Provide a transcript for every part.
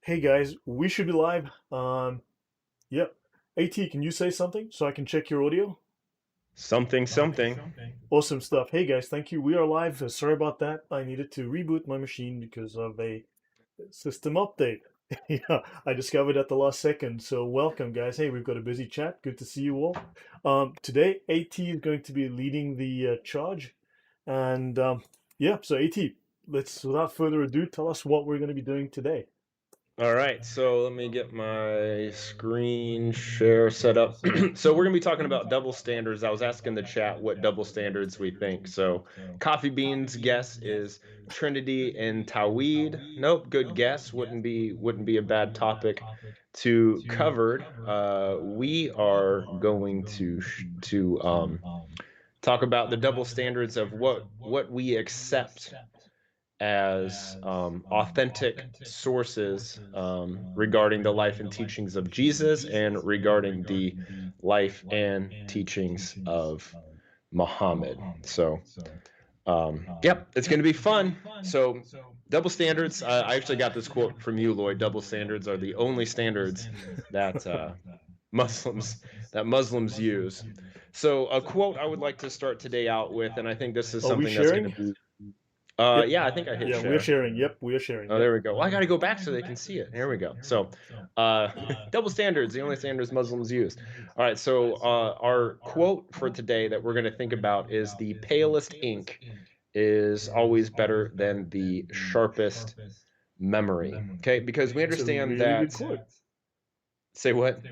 Hey guys, we should be live. Yep. AT, can you say something so I can check your audio? Something, something. Awesome stuff. Hey guys, thank you. We are live. Sorry about that. I needed to reboot my machine because of a system update. Yeah, I discovered at the last second. So welcome, guys. Hey, we've got a busy chat. Good to see you all. Today, AT is going to be leading the charge, and yeah. So AT, let's without further ado, tell us what we're going to be doing today. All right, so let me get my screen share set up. So we're gonna be talking about double standards. I was asking the chat what double standards we think. So Coffee Bean's guess is Trinity and Tawhid. Nope, good guess. Wouldn't be a bad topic to covered. We are going to talk about the double standards of what we accept as authentic sources regarding the life and teachings of Jesus and regarding the life and teachings of Muhammad. So, yep, it's going to be fun. So, double standards. I actually got this quote from you, Lloyd. Double standards are the only standards that Muslims Muslims use. So, a quote I would like to start today out with, and I think this is Are we something that's going sharing? to be Yep. yeah, I think I hit Yeah, we're share. sharing. Yep, we are sharing. Oh, Yep. there we go. Well, I got to go back so they can see it. Here we go. So, uh, double standards, the only standards Muslims use. All right. So, our quote for today that we're going to think about is the palest ink is always better than the sharpest memory. Okay. Because we It's a understand really good that, quote. say what?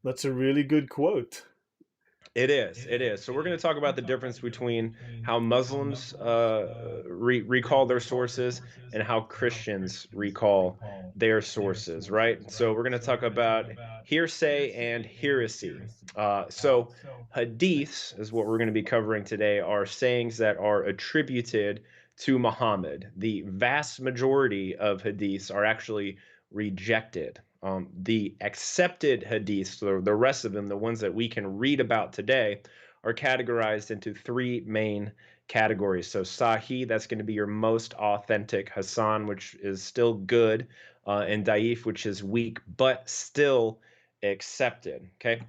That's a really good quote. It is. It is. So we're going to talk about the difference between how Muslims recall their sources and how Christians recall their sources, right? So we're going to talk about hearsay and heresy. So hadiths is what we're going to be covering today, are sayings that are attributed to Muhammad. The vast majority of hadiths are actually rejected. The accepted hadiths, the rest of them, the ones that we can read about today, are categorized into three main categories. So Sahih, that's going to be your most authentic. Hassan, which is still good, and Daif, which is weak but still accepted. Okay.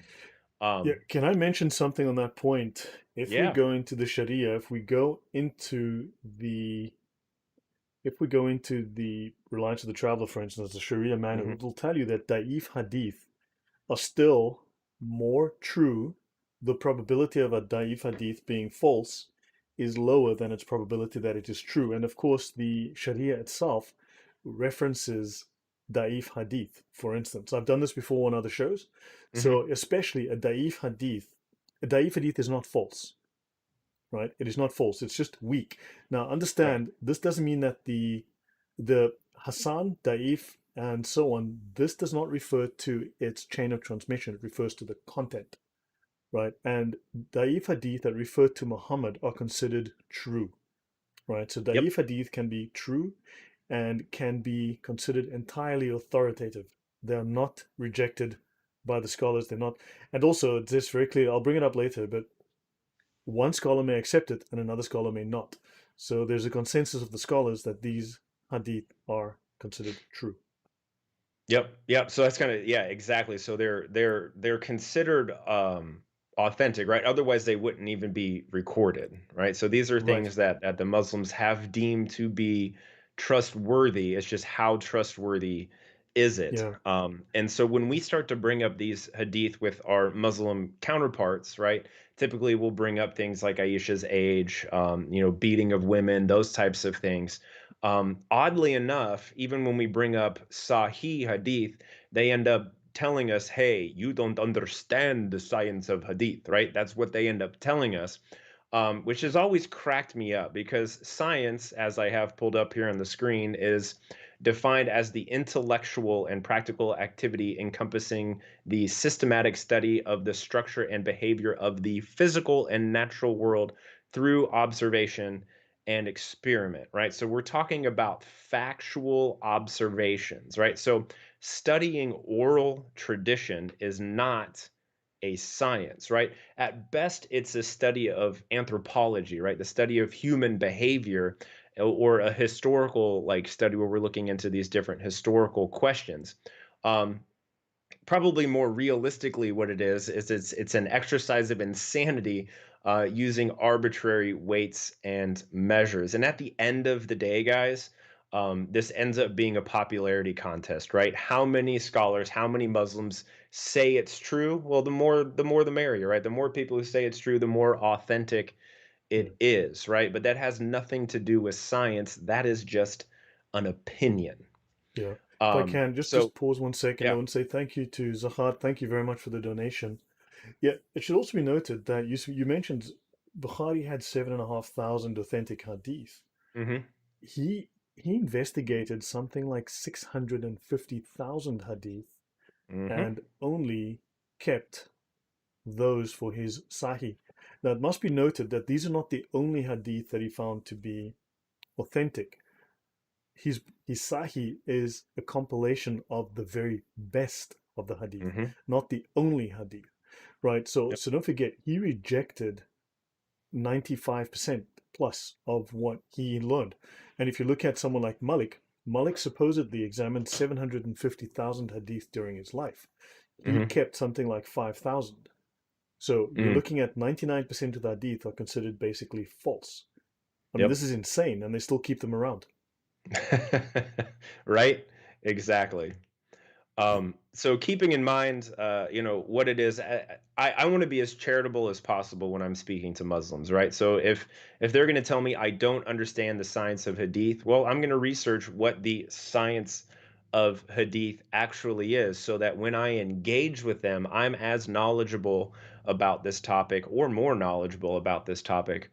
Yeah, Um, can I mention something on that point? If we yeah. go into the Sharia, if we go into the Reliance of the Traveler, for instance, the Sharia manual, Hmm. it will tell you that Da'if Hadith are still more true. The probability of a Da'if Hadith being false is lower than its probability that it is true. And of course, the Sharia itself references Da'if Hadith, for instance. I've done this before on other shows. Hmm. So, especially a Da'if Hadith is not false, right? It is not false. It's just weak. Now, Right. understand this doesn't mean that the Hassan, Daif, and so on. This does not refer to its chain of transmission. It refers to the content, right? And Daif hadith that refer to Muhammad are considered true, right? So Yep. Daif hadith can be true and can be considered entirely authoritative. They are not rejected by the scholars. They're not, and also it's just very clear. I'll bring it up later, but one scholar may accept it and another scholar may not. So there's a consensus of the scholars that these hadith are considered true. Yep, yep. So that's kind of, yeah, exactly. So they're considered authentic, right? Otherwise they wouldn't even be recorded, right? So these are Right. things that the Muslims have deemed to be trustworthy. It's just how trustworthy is it? Yeah. And so when we start to bring up these hadith with our Muslim counterparts, right? Typically we'll bring up things like Aisha's age, beating of women, those types of things. Oddly enough, even when we bring up Sahih Hadith, they end up telling us, hey, you don't understand the science of Hadith, right? That's what they end up telling us, which has always cracked me up because science, as I have pulled up here on the screen, is defined as the intellectual and practical activity encompassing the systematic study of the structure and behavior of the physical and natural world through observation and experiment, right? So we're talking about factual observations, right? So studying oral tradition is not a science, right? At best, it's a study of anthropology, right? The study of human behavior. or a historical like study where we're looking into these different historical questions. Um, Probably more realistically what it is it's an exercise of insanity using arbitrary weights and measures. And at the end of the day, guys, this ends up being a popularity contest, right? How many scholars, how many Muslims say it's true? Well, the more the merrier, right? The more people who say it's true, the more authentic Yeah. it is, right? But that has nothing to do with science. That is just an opinion. Yeah. If I can, So just pause 1 second yeah. though and say thank you to Zahad. Thank you very much for the donation. Yeah, it should also be noted that you mentioned Bukhari had 7,500 authentic hadith. Hmm. He investigated something like 650,000 hadith Hmm. and only kept those for his Sahih. Now, it must be noted that these are not the only hadith that he found to be authentic. His, his Sahih is a compilation of the very best of the hadith, Hmm. not the only hadith, right? So, Yep. so don't forget, he rejected 95% plus of what he learned. And if you look at someone like Malik supposedly examined 750,000 hadith during his life. He Hmm. kept something like 5,000. So you're Mm. looking at 99% of the hadith are considered basically false. I mean, Yep. this is insane, and they still keep them around. Right? Exactly. So keeping in mind, what it is, I want to be as charitable as possible when I'm speaking to Muslims, right? So if they're going to tell me I don't understand the science of Hadith, well, I'm going to research what the science of Hadith actually is, so that when I engage with them, I'm as knowledgeable about this topic or more knowledgeable about this topic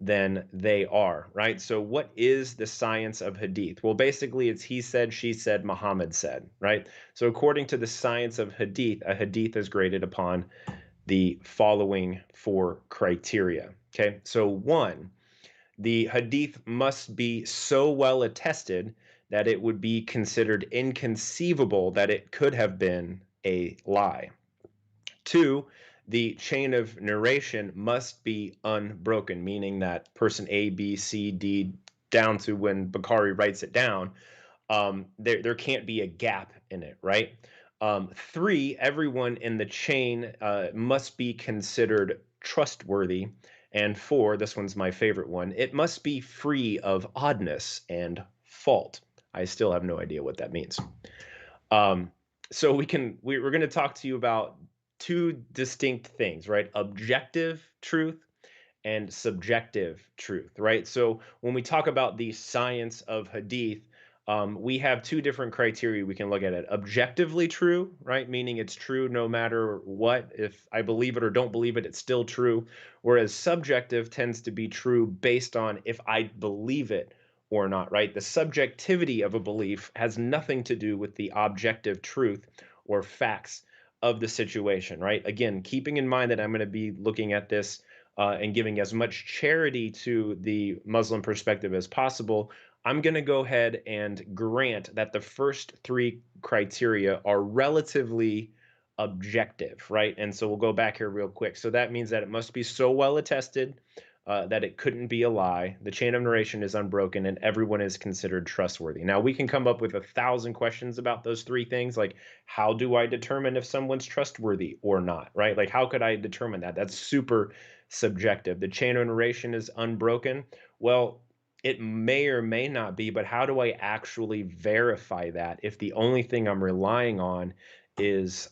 than they are, right? So, what is the science of Hadith? Well, basically, it's he said, she said, Muhammad said, right? So, according to the science of Hadith, a Hadith is graded upon the following four criteria. Okay, so one, the Hadith must be so well attested that it would be considered inconceivable that it could have been a lie. Two, the chain of narration must be unbroken, meaning that person A, B, C, D, down to when Bukhari writes it down, there can't be a gap in it, right? Three, everyone in the chain must be considered trustworthy. And four, this one's my favorite one, it must be free of oddness and fault. I still have no idea what that means. Um, so we're going to talk to you about two distinct things, right? Objective truth and subjective truth, right? So when we talk about the science of Hadith, we have two different criteria we can look at it. Objectively true, right? Meaning it's true no matter what. If I believe it or don't believe it, it's still true. Whereas subjective tends to be true based on if I believe it or not, right? The subjectivity of a belief has nothing to do with the objective truth or facts of the situation, right? Again, keeping in mind that I'm going to be looking at this and giving as much charity to the Muslim perspective as possible, I'm going to go ahead and grant that the first three criteria are relatively objective, right? And so we'll go back here real quick. So that means that it must be so well attested that it couldn't be a lie. The chain of narration is unbroken, and everyone is considered trustworthy. Now, we can come up with 1,000 questions about those three things, like how do I determine if someone's trustworthy or not, right? Like, how could I determine that? That's super subjective. The chain of narration is unbroken. Well, it may or may not be, but how do I actually verify that if the only thing I'm relying on is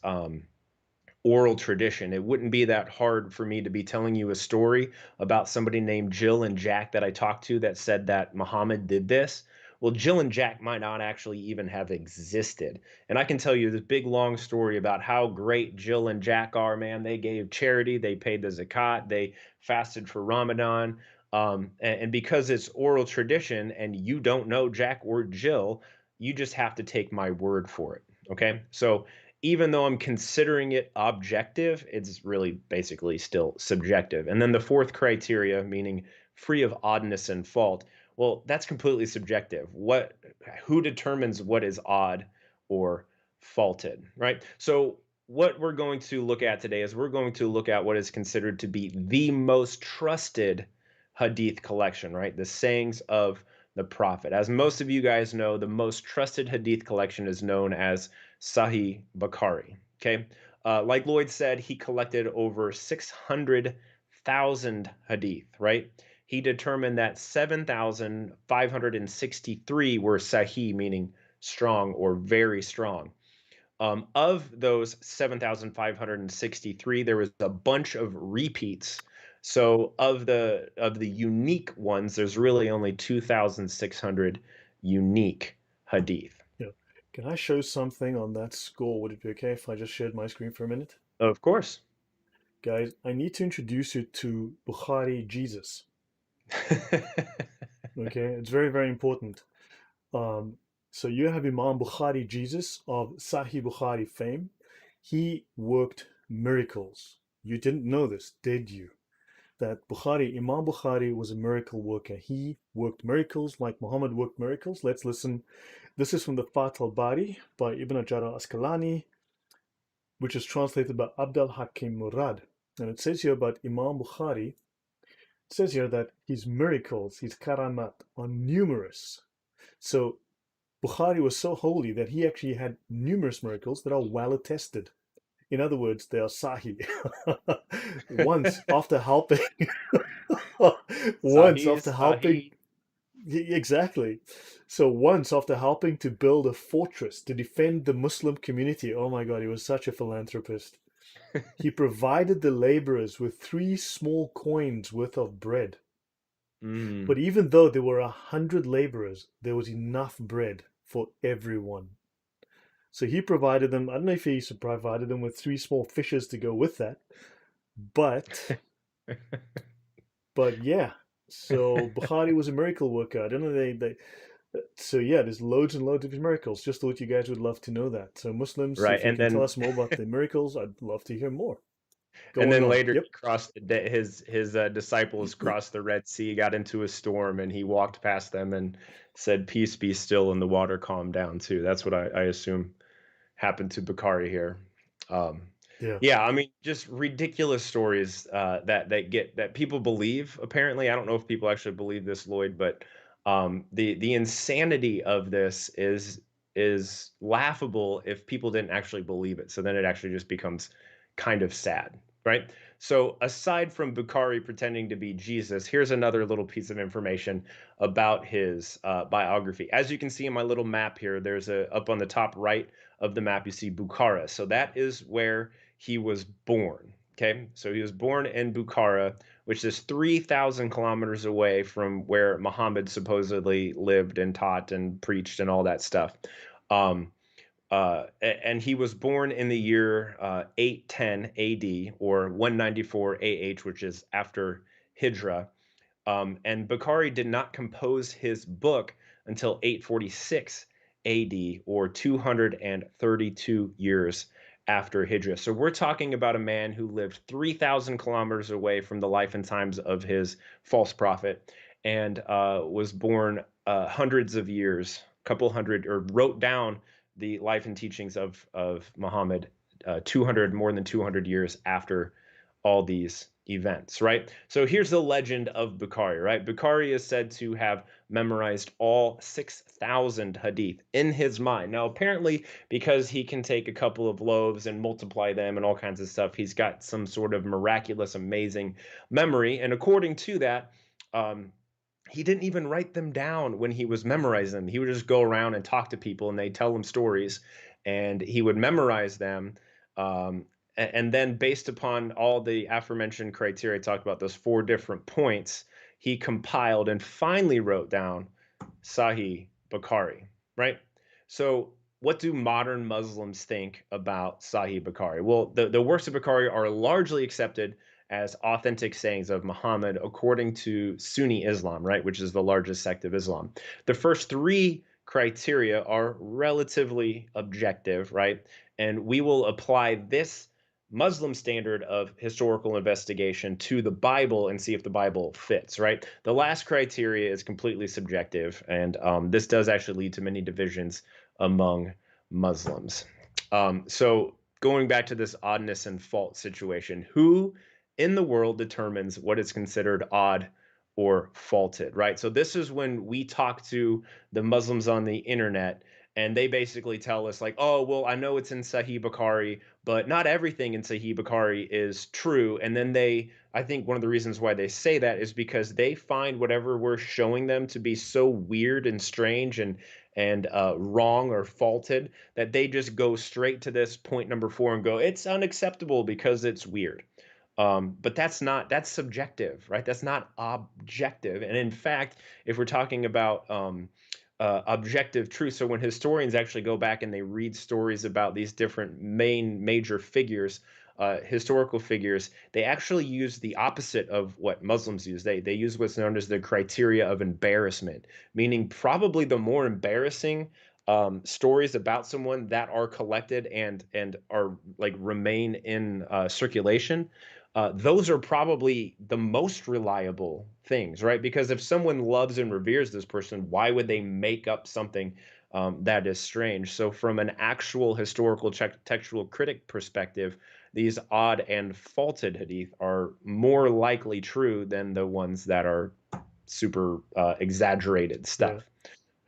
oral tradition? It wouldn't be that hard for me to be telling you a story about somebody named Jill and Jack that I talked to that said that Muhammad did this. Well, Jill and Jack might not actually even have existed. And I can tell you this big long story about how great Jill and Jack are, man. They gave charity, they paid the zakat, they fasted for Ramadan. And because it's oral tradition and you don't know Jack or Jill, you just have to take my word for it. Okay. So even though I'm considering it objective, it's really basically still subjective. And then the fourth criteria, meaning free of oddness and fault, well, that's completely subjective. Who determines what is odd or faulted, right? So what we're going to look at today is we're going to look at what is considered to be the most trusted Hadith collection, right? The sayings of the Prophet. As most of you guys know, the most trusted Hadith collection is known as Sahih Bukhari. Okay. Like Lloyd said, he collected over 600,000 Hadith, right? He determined that 7,563 were Sahih, meaning strong or very strong. Of those 7,563, there was a bunch of repeats. So of the unique ones, there's really only 2,600 unique hadith. Yeah. Can I show something on that score? Would it be okay if I just shared my screen for a minute? Of course. Guys, I need to introduce you to Bukhari Jesus. Okay, it's very, very important. Um, so you have Imam Bukhari Jesus of Sahih Bukhari fame. He worked miracles. You didn't know this, did you? That Imam Bukhari was a miracle worker. He worked miracles like Muhammad worked miracles. Let's listen. This is from the Fath al-Bari by Ibn Hajar al-Asqalani, which is translated by Abdul Hakim Murad. And it says here about Imam Bukhari, it says here that his miracles, his karamat, are numerous. So Bukhari was so holy that he actually had numerous miracles that are well attested. In other words, they are sahih. Once after helping, once Sahih, after helping, Sahih. exactly. So once after helping to build a fortress to defend the Muslim community, oh my God, he was such a philanthropist. He provided the laborers with 3 small coins worth of bread. Mm. But even though there were 100 laborers, there was enough bread for everyone. So he provided them, I don't know if he provided them with 3 small fishes to go with that, but yeah. So Bukhari was a miracle worker. I don't know so yeah, there's loads and loads of miracles. Just thought you guys would love to know that. So Muslims, Right. if you can tell us more about the miracles, I'd love to hear more. And Going then on. later Yep. he crossed his disciples crossed the Red Sea, got into a storm, and he walked past them and said, "Peace be still," and the water calmed down too. That's what I assume happened to Bukhari here. Um, Yeah. yeah, I mean, just ridiculous stories that people believe. Apparently, I don't know if people actually believe this, Lloyd, but the insanity of this is laughable if people didn't actually believe it. So then it actually just becomes kind of sad, right? So aside from Bukhari pretending to be Jesus, here's another little piece of information about his biography. As you can see in my little map here, there's a up on the top right of the map, you see Bukhara. So that is where he was born. Okay, so he was born in Bukhara, which is 3,000 kilometers away from where Muhammad supposedly lived and taught and preached and all that stuff. Um, and he was born in the year 810 AD or 194 AH, which is after Hijrah. And Bukhari did not compose his book until 846 AD or 232 years after Hijrah. So we're talking about a man who lived 3,000 kilometers away from the life and times of his false prophet and was born hundreds of years, couple hundred, or wrote down the life and teachings of Muhammad 200, more than 200 years after all these events, right? So here's the legend of Bukhari, right? Bukhari is said to have memorized all 6,000 hadith in his mind. Now, apparently, because he can take a couple of loaves and multiply them and all kinds of stuff, he's got some sort of miraculous, amazing memory. And according to that, um, he didn't even write them down when he was memorizing them. He would just go around and talk to people and they'd tell him stories and he would memorize them. Um, and then based upon all the aforementioned criteria, I talked about those 4 different points, he compiled and finally wrote down Sahih Bukhari, right? So what do modern Muslims think about Sahih Bukhari? Well, the works of Bukhari are largely accepted as authentic sayings of Muhammad according to Sunni Islam, right, which is the largest sect of Islam. The first 3 criteria are relatively objective, right? And we will apply this Muslim standard of historical investigation to the Bible and see if the Bible fits, right? The last criteria is completely subjective, and this does actually lead to many divisions among Muslims. So going back to this oddness and fault situation, who in the world determines what is considered odd or faulted, right? So this is when we talk to the Muslims on the internet and they basically tell us like, "Oh, well, I know it's in Sahih Bukhari, but not everything in Sahih Bukhari is true." And then I think one of the reasons why they say that is because they find whatever we're showing them to be so weird and strange and wrong or faulted that they just go straight to this point number 4 and go, "It's unacceptable because it's weird." But that's subjective, right? That's not objective. And in fact, if we're talking about objective truth, so when historians actually go back and they read stories about these different major figures, historical figures, they actually use the opposite of what Muslims use. They use what's known as the criteria of embarrassment, meaning probably the more embarrassing stories about someone that are collected and are like remain in circulation, those are probably the most reliable things, right? Because if someone loves and reveres this person, why would they make up something that is strange? So, from an actual historical textual critic perspective, these odd and faulted hadith are more likely true than the ones that are super exaggerated Yeah. stuff,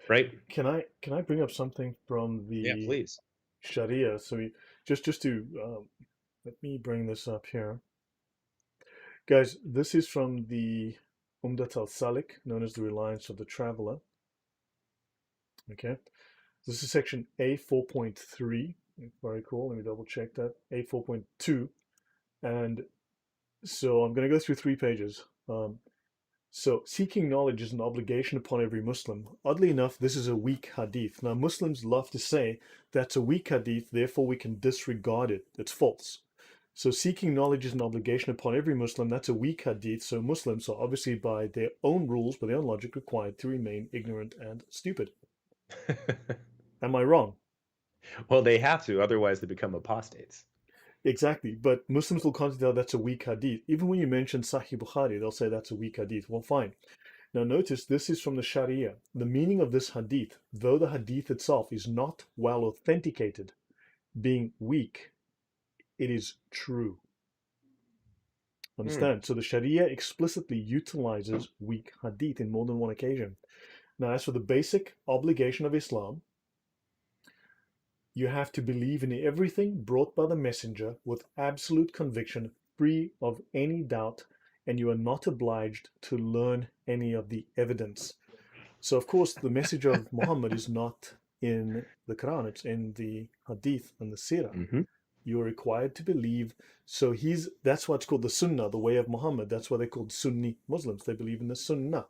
right? Can I bring up something from Yeah, the please. Sharia? So just to let me bring this up here, guys. This is from the Umdat al-Salik, known as the Reliance of the Traveler. Okay, this is section A 4.3. If I recall, let me double check that. A 4.2, and so I'm going to go through 3 pages. So, seeking knowledge is an obligation upon every Muslim. Oddly enough, this is a weak hadith. Now, Muslims love to say that's a weak hadith, therefore we can disregard it. It's false. So, seeking knowledge is an obligation upon every Muslim. That's a weak hadith. So, Muslims are obviously, by their own rules, by their own logic, required to remain ignorant and stupid. Am I wrong? Well, they have to, otherwise they become apostates. Exactly. But Muslims will consider that's a weak hadith. Even when you mention Sahih Bukhari, they'll say that's a weak hadith. Well, fine. Now notice this is from the Sharia. The meaning of this hadith, though the hadith itself is not well authenticated, being weak, it is true. Hmm. Understand? So the Sharia explicitly utilizes weak hadith in more than one occasion. Now, as for the basic obligation of Islam, you have to believe in everything brought by the messenger with absolute conviction, free of any doubt, and you are not obliged to learn any of the evidence. So, of course, the message of Muhammad is not in the Quran, it's in the Hadith and the Sirah. Hmm. You're required to believe. So, that's why it's called the Sunnah, the way of Muhammad. That's why they're called Sunni Muslims. They believe in the Sunnah.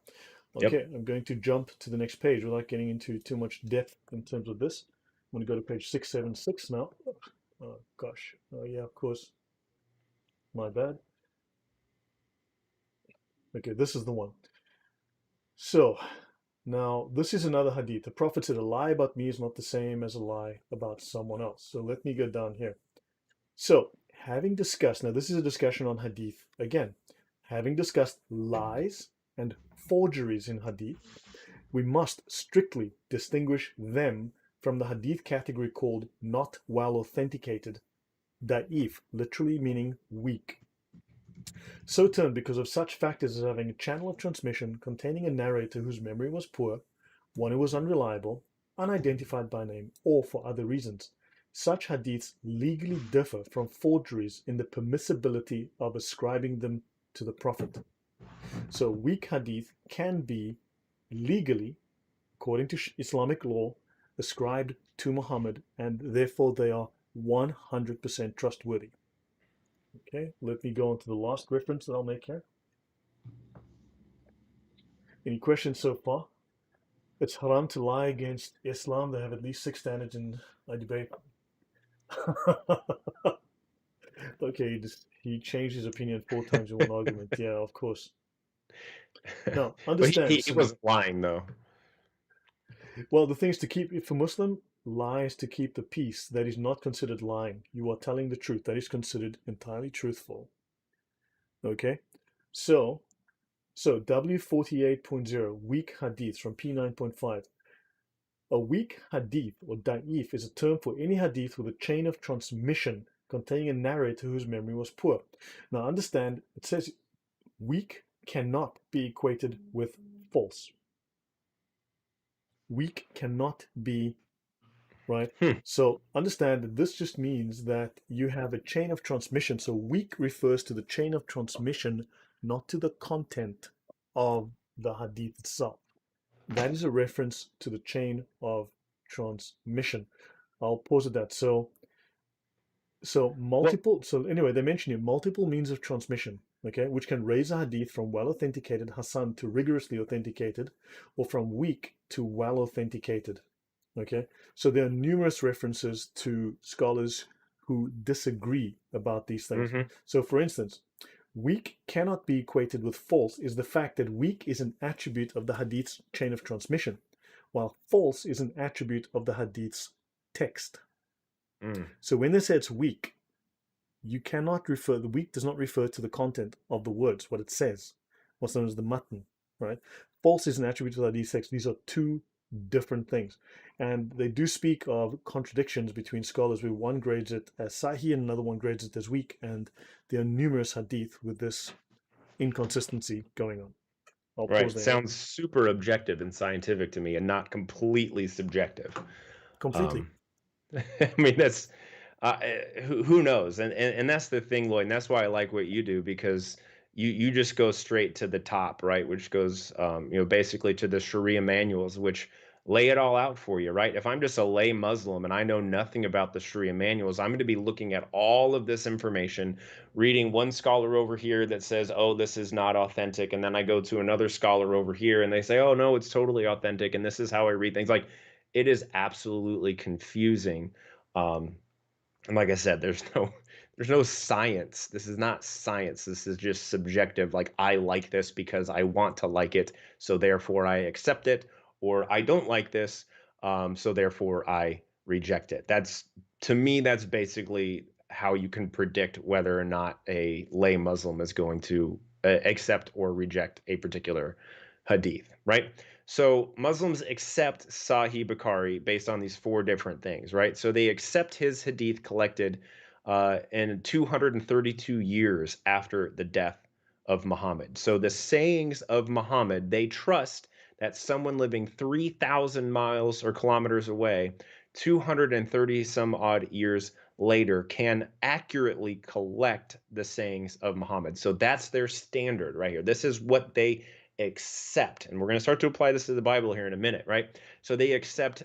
Yep. Okay, I'm going to jump to the next page without getting into too much depth in terms of this. I'm going to go to page 676 now. Oh, gosh. Oh, yeah, of course. My bad. Okay, this is the one. So, now, this is another hadith. The Prophet said, a lie about me is not the same as a lie about someone else. So let me go down here. So, having discussed, now this is a discussion on hadith. Again, having discussed lies and forgeries in hadith, we must strictly distinguish them from the hadith category called not well authenticated, da'if, literally meaning weak. So termed because of such factors as having a channel of transmission containing a narrator whose memory was poor, one who was unreliable, unidentified by name, or for other reasons. Such hadiths legally differ from forgeries in the permissibility of ascribing them to the Prophet. So weak hadith can be legally, according to Islamic law, ascribed to Muhammad, and therefore they are 100% trustworthy. Okay, let me go on to the last reference that I'll make here. Any questions so far? It's haram to lie against Islam. They have at least 6 standards in I debate. Okay, he changed his opinion 4 times in one argument. Yeah, of course. Now, But understand. he So, wasn't lying though. well, the thing is to keep, for Muslim, lies to keep the peace. That is not considered lying. You are telling the truth. That is considered entirely truthful. Okay, so W48.0 weak hadiths from P9.5. A weak hadith or da'if is a term for any hadith with a chain of transmission containing a narrator whose memory was poor. Now understand, it says weak cannot be equated with false. Weak cannot be, right? Hmm. So understand that this just means that you have a chain of transmission. So weak refers to the chain of transmission, not to the content of the hadith itself. That is a reference to the chain of transmission. I'll pause at that. Well, So anyway, they mention here multiple means of transmission, okay, which can raise a hadith from well authenticated Hasan to rigorously authenticated, or from weak to well authenticated. Okay, so there are numerous references to scholars who disagree about these things. hmm So, for instance, weak cannot be equated with false is the fact that weak is an attribute of the hadith's chain of transmission, while false is an attribute of the hadith's text. mm. So, when they say it's weak, you cannot refer, the weak does not refer to the content of the words, what it says, what's known as the matan, right? False is an attribute of the hadith text. These are two different things. And they do speak of contradictions between scholars where one grades it as sahih and another one grades it as weak. And there are numerous hadith with this inconsistency going on. I'll pause Right. there. Sounds super objective and scientific to me and not completely subjective. Completely. Um, I mean, that's who knows, and that's the thing, Lloyd. And that's why I like what you do because you just go straight to the top, right? Which goes, basically to the Sharia manuals, which lay it all out for you, right? If I'm just a lay Muslim and I know nothing about the Sharia manuals, I'm going to be looking at all of this information, reading one scholar over here that says, "Oh, this is not authentic," and then I go to another scholar over here and they say, "Oh, no, it's totally authentic," and this is how I read things. Like, it is absolutely confusing. Um, and like I said, there's no science. This is not science. This is just subjective. Like, I like this because I want to like it, so therefore I accept it, or I don't like this, so therefore I reject it. That's, to me, that's basically how you can predict whether or not a lay Muslim is going to accept or reject a particular hadith, right? So Muslims accept Sahih Bukhari based on these four different things, right? So they accept his hadith collected in 232 years after the death of Muhammad. So the sayings of Muhammad, they trust that someone living 3,000 miles or kilometers away, 230 some odd years later, can accurately collect the sayings of Muhammad. So that's their standard right here. This is what they accept. And we're going to start to apply this to the Bible here in a minute, right? So they accept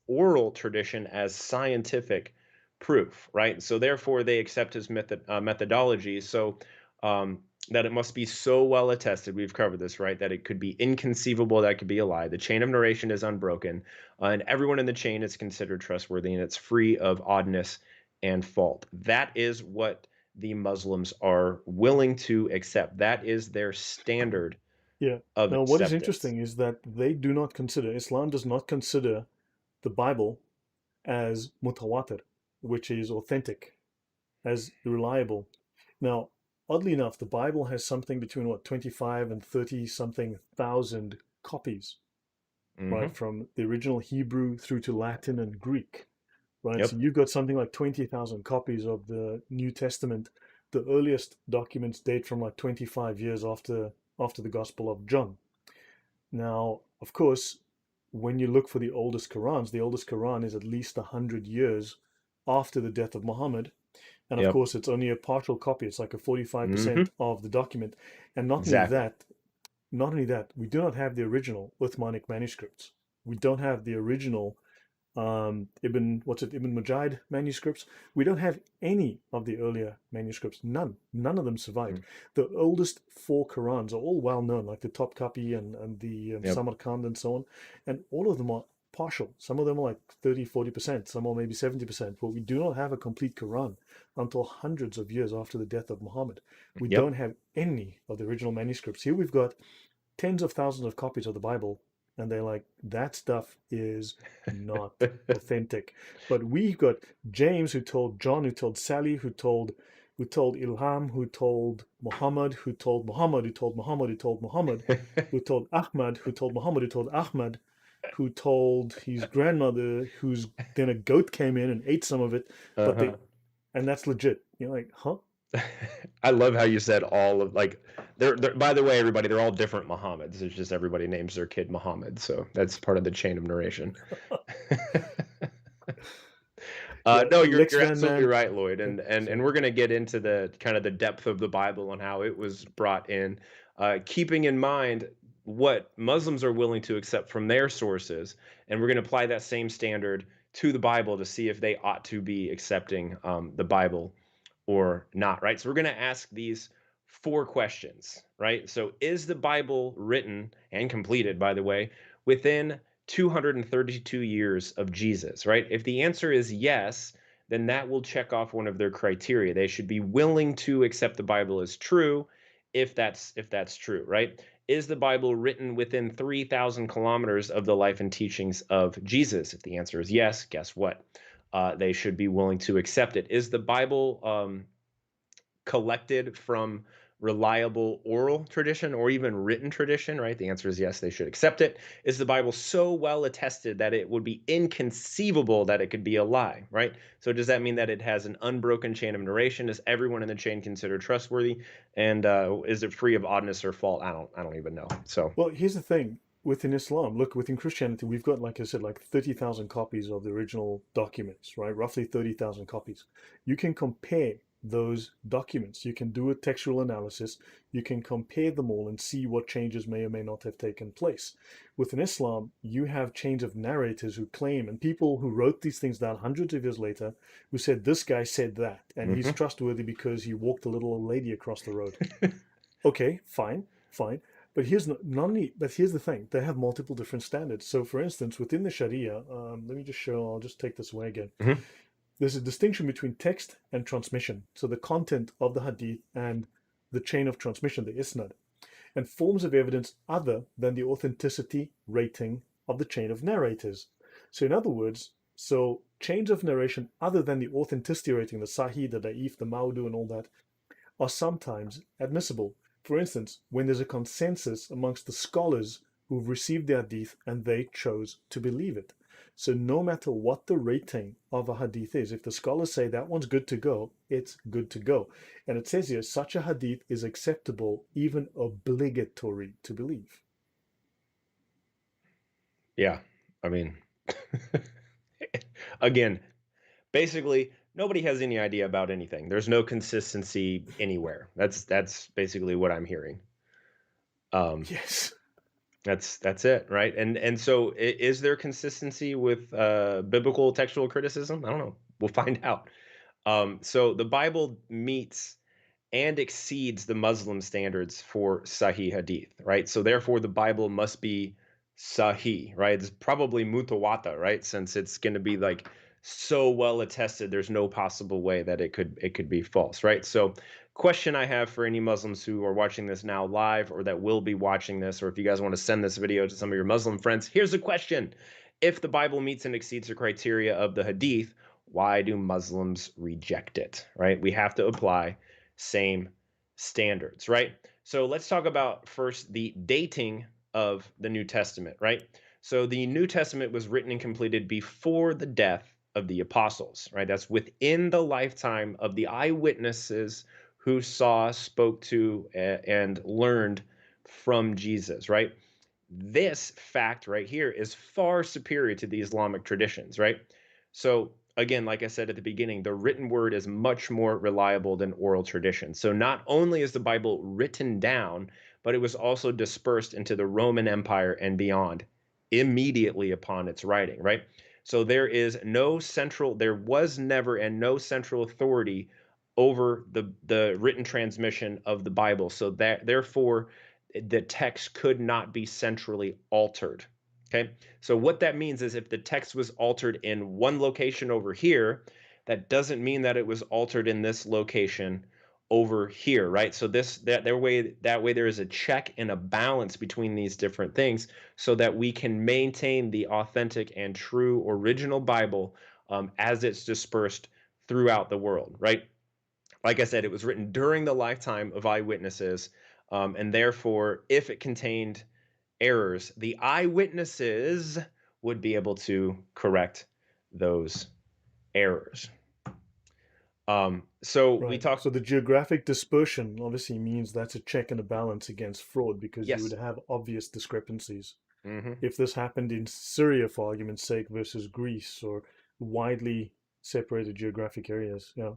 oral tradition as scientific proof, right? So therefore they accept his methodology. So that it must be so well attested. We've covered this, right? That it could be inconceivable that it could be a lie. The chain of narration is unbroken, and everyone in the chain is considered trustworthy, and it's free of oddness and fault. That is what the Muslims are willing to accept. That is their standard Yeah. of Now, what is acceptance. interesting is that they do not consider, Islam does not consider the Bible as mutawatir, which is authentic, as reliable. Now, oddly enough, the Bible has something between what, 25 and 30 something thousand copies, right? Hmm From the original Hebrew through to Latin and Greek, right? So Yep. you've got something like 20,000 copies of the New Testament. The earliest documents date from like 25 years after the Gospel of John. Now, of course, when you look for the oldest Qurans, the oldest Quran is at least 100 years after the death of Muhammad. And of Yep. course, it's only a partial copy. It's like a 45% hmm of the document. And Exactly. not only that, we do not have the original Uthmanic manuscripts. We don't have the original Ibn Mujahid manuscripts. We don't have any of the earlier manuscripts. None of them survived. Mm. The oldest four Qurans are all well known, like the Topkapi and the Yep. Samarkand and so on. And all of them are partial. Some of them are like 30, 40%, some are maybe 70%. But we do not have a complete Quran until hundreds of years after the death of Muhammad. We Yep. don't have any of the original manuscripts. Here we've got tens of thousands of copies of the Bible, and they're like, that stuff is not authentic. But we got James, who told John, who told Sally, who told Ilham, who told Muhammad, who told Muhammad, who told Muhammad, who told Muhammad, who told Ahmad, who told Muhammad, who told Ahmad, who told his grandmother, whose then a goat came in and ate some of it, but they uh-huh. and that's legit. You're like, huh? I love how you said all of like they're by the way, everybody, they're all different Muhammads. It's just everybody names their kid Muhammad, so that's part of the chain of narration. Yeah, No, Lex you're Van absolutely Man. right, Lloyd, Yeah, and sorry. we're gonna get into the kind of the depth of the Bible and how it was brought in, keeping in mind what Muslims are willing to accept from their sources, and we're gonna apply that same standard to the Bible to see if they ought to be accepting the Bible or not, right? So we're gonna ask these four questions, right? So is the Bible written and completed, by the way, within 232 years of Jesus, right? If the answer is yes, then that will check off one of their criteria. They should be willing to accept the Bible as true if that's true, right? Is the Bible written within 3,000 kilometers of the life and teachings of Jesus? If the answer is yes, guess what? They should be willing to accept it. Is the Bible collected from reliable oral tradition or even written tradition, right? The answer is yes, they should accept it. Is the Bible so well attested that it would be inconceivable that it could be a lie, right? So does that mean that it has an unbroken chain of narration? Is everyone in the chain considered trustworthy? And is it free of oddness or fault? I don't even know. So Well, here's the thing. Within Islam, look, within Christianity, we've got, like I said, like 30,000 copies of the original documents, right? Roughly 30,000 copies. You can compare those documents. You can do a textual analysis. You can compare them all and see what changes may or may not have taken place. Within Islam, you have chains of narrators who claim, and people who wrote these things down hundreds of years later, who said, this guy said that, and he's mhm. trustworthy because he walked a little old lady across the road. Okay, fine, fine. But here's not only, but here's the thing: they have multiple different standards. So, for instance, within the Sharia, let me just show. I'll just take this away again. Mhm. There's a distinction between text and transmission. So, the content of the hadith and the chain of transmission, the isnad, and forms of evidence other than the authenticity rating of the chain of narrators. So, in other words, so chains of narration other than the authenticity rating, the Sahih, the Da'if, the Maudu, and all that, are sometimes admissible. For instance, when there's a consensus amongst the scholars who've received the hadith and they chose to believe it. So no matter what the rating of a hadith is, if the scholars say that one's good to go, it's good to go. And it says here, such a hadith is acceptable, even obligatory to believe. Yeah, I mean, again, basically nobody has any idea about anything. There's no consistency anywhere. That's basically what I'm hearing. Um, Yes. that's it, right? And so is there consistency with biblical textual criticism? I don't know. We'll find out. So the Bible meets and exceeds the Muslim standards for Sahih Hadith, right? So therefore, the Bible must be Sahih, right? It's probably mutawatir, right? Since it's going to be like so well attested, there's no possible way that it could be false, right? So, question I have for any Muslims who are watching this now live or that will be watching this, or if you guys want to send this video to some of your Muslim friends, here's a question: if the Bible meets and exceeds the criteria of the Hadith, why do Muslims reject it, right? We have to apply same standards, right? So let's talk about first the dating of the New Testament, right? So the New Testament was written and completed before the death of the apostles, right? That's within the lifetime of the eyewitnesses who saw, spoke to, and learned from Jesus, right? This fact right here is far superior to the Islamic traditions, right? So, again, like I said at the beginning, the written word is much more reliable than oral tradition. So, not only is the Bible written down, but it was also dispersed into the Roman Empire and beyond immediately upon its writing, right? So, there was never and no central authority over the written transmission of the Bible. So, that therefore, the text could not be centrally altered. Okay. So what that means is if the text was altered in one location over here, that doesn't mean that it was altered in this location over here, right? So that way there is a check and a balance between these different things so that we can maintain the authentic and true original Bible as it's dispersed throughout the world, right? Like I said, it was written during the lifetime of eyewitnesses, and therefore, if it contained errors, the eyewitnesses would be able to correct those errors. So we Right. talk. So the geographic dispersion obviously means that's a check and a balance against fraud because you would Yes. have obvious discrepancies. Hmm. If this happened in Syria, for argument's sake, versus Greece or widely separated geographic areas, yeah,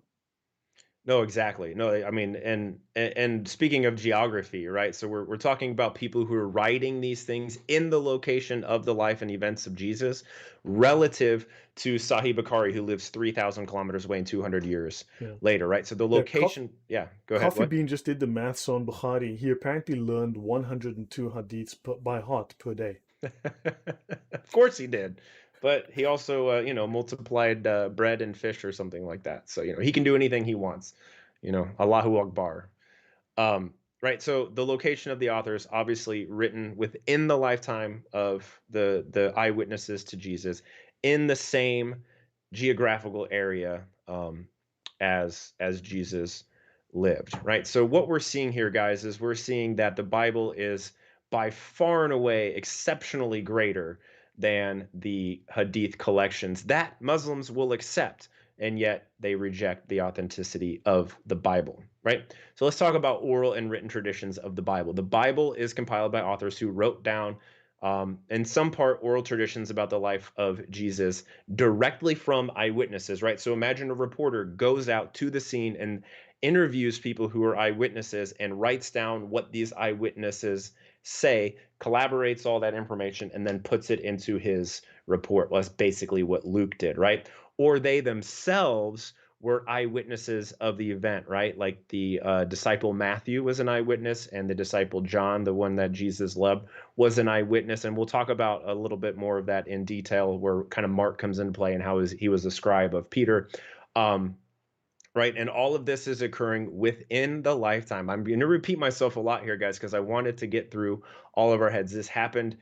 No, exactly. No, I mean, and speaking of geography, right? So we're talking about people who are writing these things in the location of the life and events of Jesus, relative to Sahih Bukhari, who lives 3,000 kilometers away and 200 years yeah. later, right? So the Yeah, location, yeah. Go ahead. Coffee What? Bean just did the maths on Bukhari. He apparently learned 102 hadiths by heart per day. Of course he did, but he also, multiplied bread and fish or something like that. So he can do anything he wants. Allahu Akbar. Um, right. So the location of the author is obviously written within the lifetime of the eyewitnesses to Jesus, in the same geographical area, as Jesus lived. Right. So what we're seeing here, guys, is we're seeing that the Bible is by far and away exceptionally greater than the Hadith collections that Muslims will accept, and yet they reject the authenticity of the Bible, right? So let's talk about oral and written traditions of the Bible. The Bible is compiled by authors who wrote down, in some part, oral traditions about the life of Jesus directly from eyewitnesses, right? So imagine a reporter goes out to the scene and interviews people who are eyewitnesses and writes down what these eyewitnesses say, collaborates all that information, and then puts it into his report. Well, that's basically what Luke did, right? Or they themselves were eyewitnesses of the event, right? Like the disciple Matthew was an eyewitness, and the disciple John, the one that Jesus loved, was an eyewitness. And we'll talk about a little bit more of that in detail, where kind of Mark comes into play and how he was a scribe of Peter. Right. And all of this is occurring within the lifetime. I'm going to repeat myself a lot here, guys, because I wanted to get through all of our heads. This happened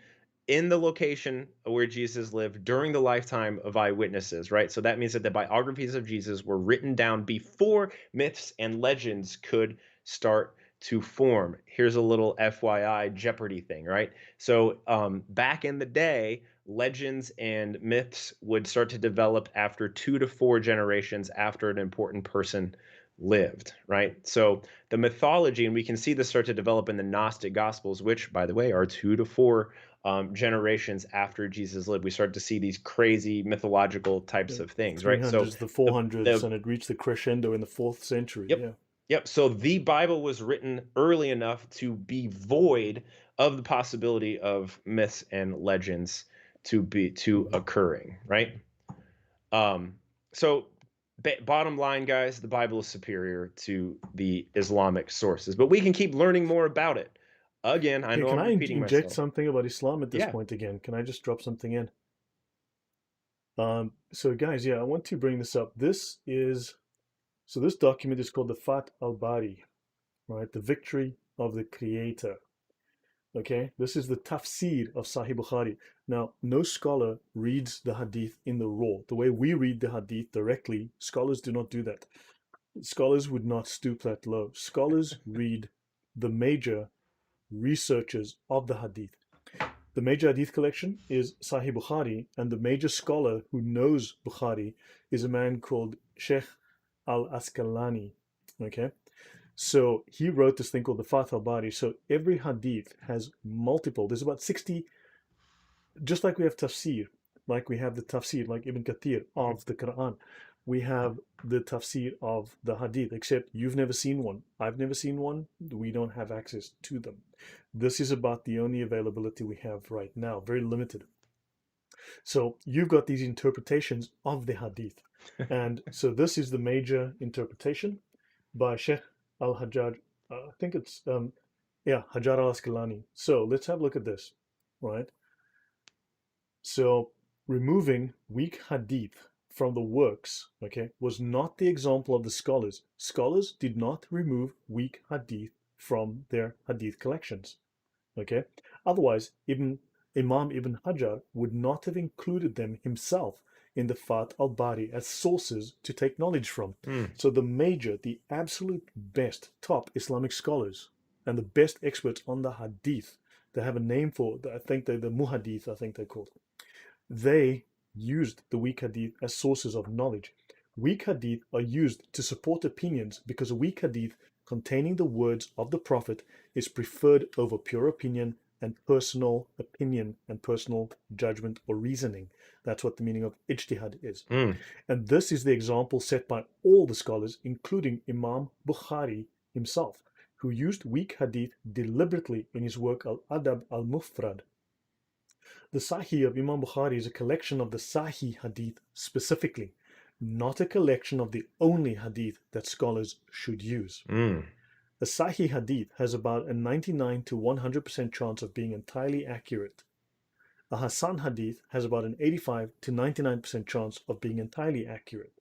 in the location where Jesus lived during the lifetime of eyewitnesses, right? So that means that the biographies of Jesus were written down before myths and legends could start to form. Here's a little FYI Jeopardy thing, right? So back in the day, legends and myths would start to develop after 2 to 4 generations after an important person lived, right? So the mythology, and we can see this start to develop in the Gnostic Gospels, which, by the way, are 2 to 4 generations after Jesus lived. We start to see these crazy mythological types Yeah. of things, right? So 300s, the the 400s, the and it reached the crescendo in the 4th century. yep, Yeah. yep. So the Bible was written early enough to be void of the possibility of myths and legends to occurring, right? Um, so bottom line, guys, the Bible is superior to the Islamic sources, but we can keep learning more about it. Again, I Okay, know can I'm I repeating inject myself. something about Islam at this Yeah. point again? Can I just drop something in? So guys, yeah, I want to bring this up. This document is called the Fat al-Bari, right? The Victory of the Creator. Okay, this is the tafsir of Sahih Bukhari. Now, no scholar reads the hadith in the raw. The way we read the hadith directly, scholars do not do that. Scholars would not stoop that low. Scholars read the major researchers of the hadith. The major hadith collection is Sahih Bukhari, and the major scholar who knows Bukhari is a man called Sheikh al-Asqalani. Okay, so he wrote this thing called the Fath al-Bari. So every hadith has multiple. There's about 60, just like we have tafsir, like we have the tafsir, like Ibn Kathir Mhm. of the Quran. We have the tafsir of the hadith, except you've never seen one. I've never seen one. We don't have access to them. This is about the only availability we have right now, very limited. So you've got these interpretations of the hadith. And so this is the major interpretation by Sheikh al-Hajjaj. I think it's, Hajar al-Asqalani. So let's have a look at this, right? So removing weak hadith from the works, okay, was not the example of the scholars. Scholars did not remove weak hadith from their hadith collections, okay? Otherwise, Imam Ibn Hajar would not have included them himself in the Fath al-Bari as sources to take knowledge from. Mm. So the absolute best top Islamic scholars and the best experts on the hadith, they have a name for, I think they're the muhadith, I think they're called. They used the weak hadith as sources of knowledge. Weak hadith are used to support opinions because a weak hadith containing the words of the Prophet is preferred over pure opinion and personal judgment or reasoning. That's what the meaning of ijtihad is. Mm. And this is the example set by all the scholars, including Imam Bukhari himself, who used weak hadith deliberately in his work Al-Adab al-Mufrad. The Sahih of Imam Bukhari is a collection of the Sahih hadith specifically, not a collection of the only hadith that scholars should use. Mm. A Sahih hadith has about a 99 to 100% chance of being entirely accurate. A Hasan hadith has about an 85 to 99% chance of being entirely accurate.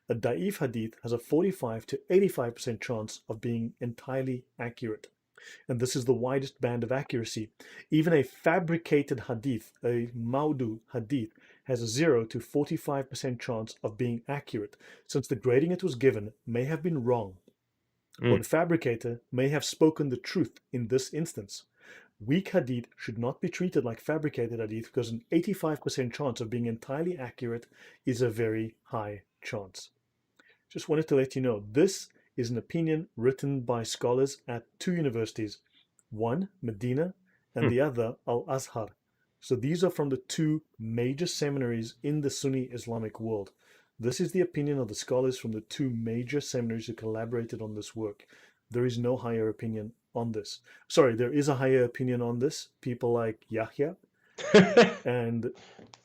A Da'if hadith has a 45 to 85% chance of being entirely accurate. And this is the widest band of accuracy. Even a fabricated hadith, a Maudu hadith, has a 0 to 45% chance of being accurate, since the grading it was given may have been wrong, or the fabricator may have spoken the truth in this instance. Weak hadith should not be treated like fabricated hadith because an 85% chance of being entirely accurate is a very high chance. Just wanted to let you know, this is an opinion written by scholars at two universities, one Medina and the other Al-Azhar. So these are from the two major seminaries in the Sunni Islamic world. This is the opinion of the scholars from the two major seminaries who collaborated on this work. There is no higher opinion on this. Sorry, there is a higher opinion on this. People like Yahya and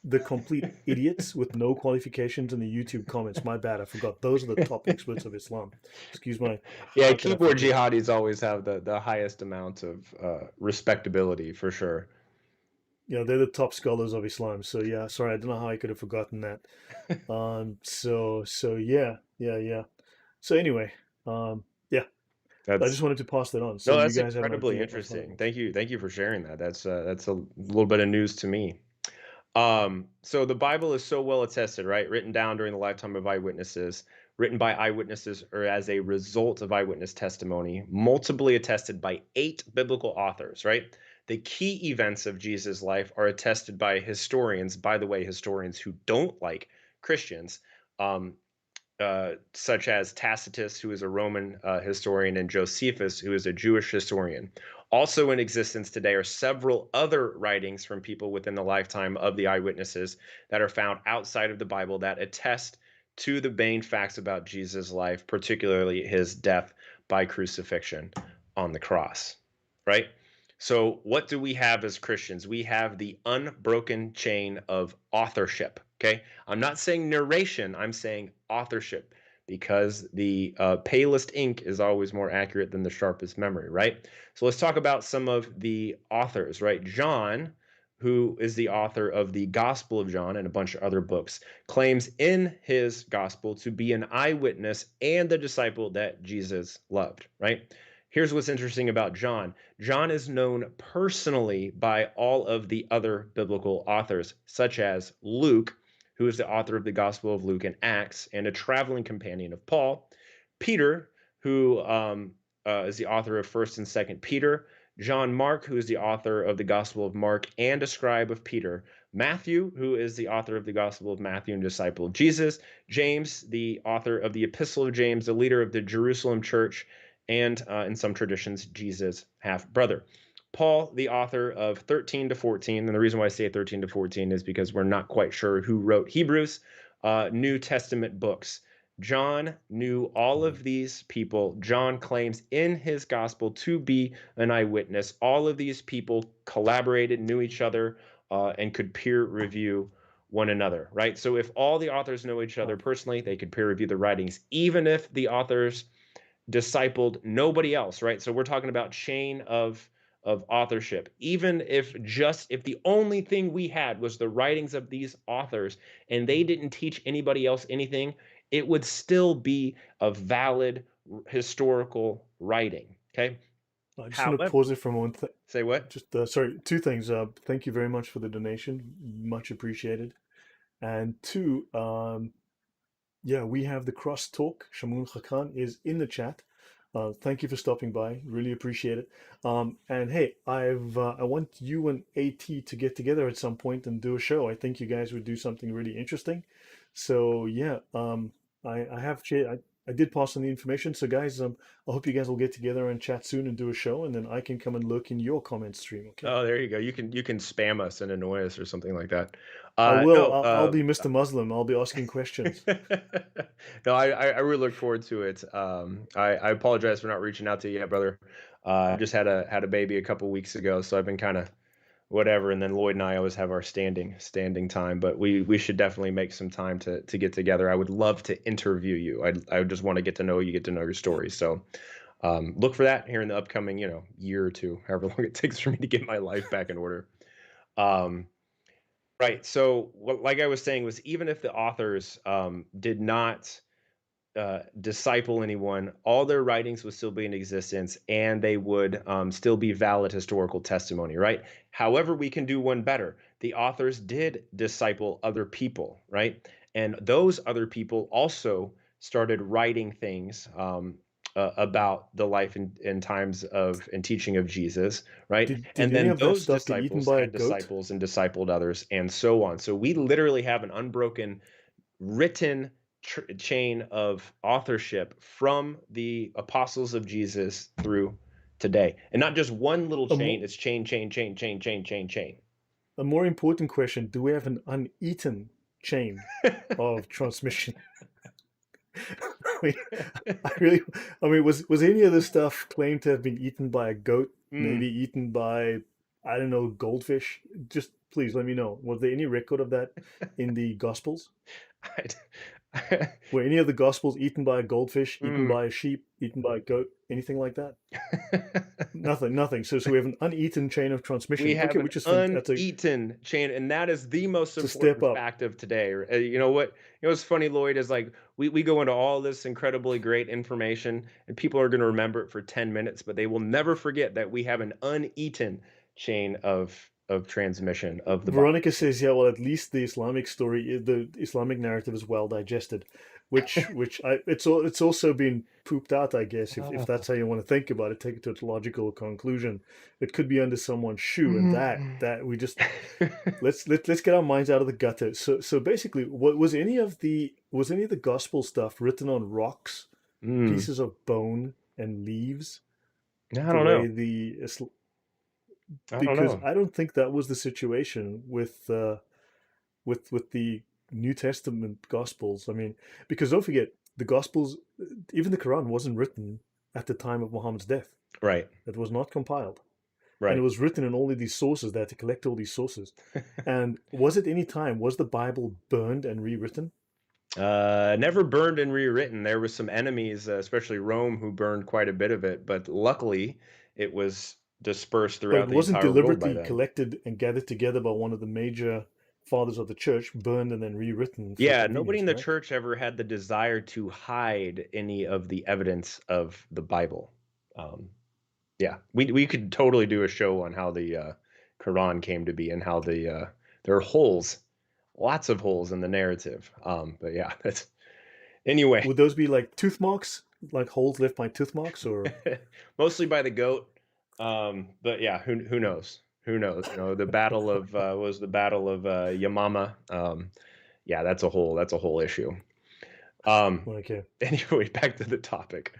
the complete idiots with no qualifications in the YouTube comments. My bad, I forgot. Those are the top experts of Islam. Excuse my. Yeah, How could I keyboard forget? jihadis always have the highest amount of respectability for sure. Yeah, they're the top scholars of Islam. So yeah, sorry, I don't know how I could have forgotten that. So yeah. So anyway, yeah, I just That's wanted to pass that on. So no, you that's guys had an incredibly idea of how it interesting. works. Thank you for sharing that. That's a little bit of news to me. So the Bible is so well attested, right? Written down during the lifetime of eyewitnesses, written by eyewitnesses or as a result of eyewitness testimony, multiply attested by 8 biblical authors, right? The key events of Jesus' life are attested by historians, by the way, historians who don't like Christians, um, such as Tacitus, who is a Roman historian, and Josephus, who is a Jewish historian. Also in existence today are several other writings from people within the lifetime of the eyewitnesses that are found outside of the Bible that attest to the main facts about Jesus' life, particularly his death by crucifixion on the cross, right? So, what do we have as Christians? We have the unbroken chain of authorship. Okay. I'm not saying narration, I'm saying authorship because the palest ink is always more accurate than the sharpest memory, right? So, let's talk about some of the authors, right? John, who is the author of the Gospel of John and a bunch of other books, claims in his gospel to be an eyewitness and the disciple that Jesus loved, right? Here's what's interesting about John. John is known personally by all of the other biblical authors, such as Luke, who is the author of the Gospel of Luke and Acts, and a traveling companion of Paul. Peter, who is the author of 1st and 2nd Peter. John Mark, who is the author of the Gospel of Mark and a scribe of Peter. Matthew, who is the author of the Gospel of Matthew and disciple of Jesus. James, the author of the Epistle of James, the leader of the Jerusalem church, and in some traditions, Jesus' half-brother. Paul, the author of 13 to 14, and the reason why I say 13 to 14 is because we're not quite sure who wrote Hebrews, New Testament books. John knew all of these people. John claims in his gospel to be an eyewitness. All of these people collaborated, knew each other, and could peer review one another, right? So if all the authors know each other personally, they could peer review the writings, even if the authors discipled nobody else, right? So we're talking about chain of authorship. Even if the only thing we had was the writings of these authors and they didn't teach anybody else anything, it would still be a valid historical writing. Okay. I just want to However, pause it for a moment. say what? Just sorry, two things. Thank you very much for the donation, much appreciated. And two, yeah, we have the crosstalk. Shamun Khakan is in the chat. Thank you for stopping by. Really appreciate it. And hey, I want you and AT to get together at some point and do a show. I think you guys would do something really interesting. So yeah, I have I did pass on the information. So guys, I hope you guys will get together and chat soon and do a show, and then I can come and look in your comment stream. Okay. Oh, there you go. You can spam us and annoy us or something like that. I will. No, I'll be Mr. Muslim. I'll be asking questions. no, I really look forward to it. I apologize for not reaching out to you yet, brother. I just had a baby a couple weeks ago, so I've been kind of whatever. And then Lloyd and I always have our standing time, but we should definitely make some time to get together. I would love to interview you. I would just want to get to know you, get to know your story. So look for that here in the upcoming year or two, however long it takes for me to get my life back in order. Um, right. So like I was saying, was even if the authors did not disciple anyone, all their writings would still be in existence and they would still be valid historical testimony, right? However, we can do one better. The authors did disciple other people, right? And those other people also started writing things about the life and times of and teaching of Jesus, right? Did And any then of that those stuff get eaten disciples by a had goat? disciples and discipled others, and so on. So we literally have an unbroken written chain of authorship from the apostles of Jesus through today. And not just one little A more chain, it's chain, chain, chain, chain, chain, chain, chain. a more important question: do we have an uneaten chain of transmission? I mean, I really, I mean, was any of this stuff claimed to have been eaten by a goat? Mm. Maybe eaten by, I don't know, goldfish? Just please let me know. Was there any record of that in the Gospels? Were any of the Gospels eaten by a goldfish, eaten Mm. by a sheep, eaten by a goat, anything like that? Nothing, nothing. So we have an uneaten chain of We transmission. have Okay, an which is that's uneaten chain, and that is the most it's a step important up. fact of today. You know what? You know what's funny, Lloyd, is like we go into all this incredibly great information, and people are going to remember it for 10 minutes, but they will never forget that we have an uneaten chain of transmission of the Bible. Veronica says, yeah, well, at least the Islamic story, the Islamic narrative is well digested, which it's also been pooped out, I guess, if that's how you want to think about it, take it to its logical conclusion. It could be under someone's shoe, and that we just let's get our minds out of the gutter. So basically, what was any of the gospel stuff written on rocks, Mm, pieces of bone, and leaves, I the don't way know. the I don't because know. I don't think that was the situation with the New Testament Gospels. I mean, because don't forget the Gospels, even the Quran wasn't written at the time of Muhammad's death. Right. It was not compiled, and it Right. was written in all of these sources. They had to collect all these sources. And was it any time was the Bible burned and rewritten? Never burned and rewritten. There was some enemies, especially Rome, who burned quite a bit of it, but luckily it was dispersed But throughout it the wasn't entire world by deliberately then. collected and gathered together by one of the major fathers of the church, burned and then rewritten for Yeah, nobody convenience, in the correct? church ever had the desire to hide any of the evidence of the Bible. Um, yeah, we could totally do a show on how the Quran came to be and how there are holes, lots of holes in the narrative. But yeah, that's anyway. Would those be like tooth marks, like holes left by tooth marks, or Mostly by the goat. But yeah, who knows? Who knows? You know, the battle of was the battle of Yamama. Yeah, that's a whole issue. Um, okay? anyway, back to the topic.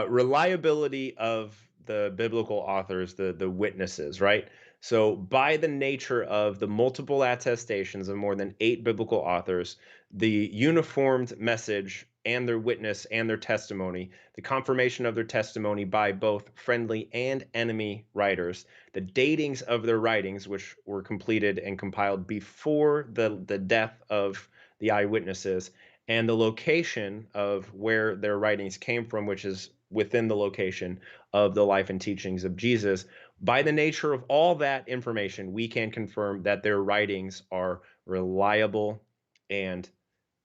Reliability of the biblical authors, the witnesses, right? So, by the nature of the multiple attestations of more than 8 biblical authors, the uniformed message and their witness and their testimony, the confirmation of their testimony by both friendly and enemy writers, the datings of their writings, which were completed and compiled before the death of the eyewitnesses, and the location of where their writings came from, which is within the location of the life and teachings of Jesus. By the nature of all that information, we can confirm that their writings are reliable and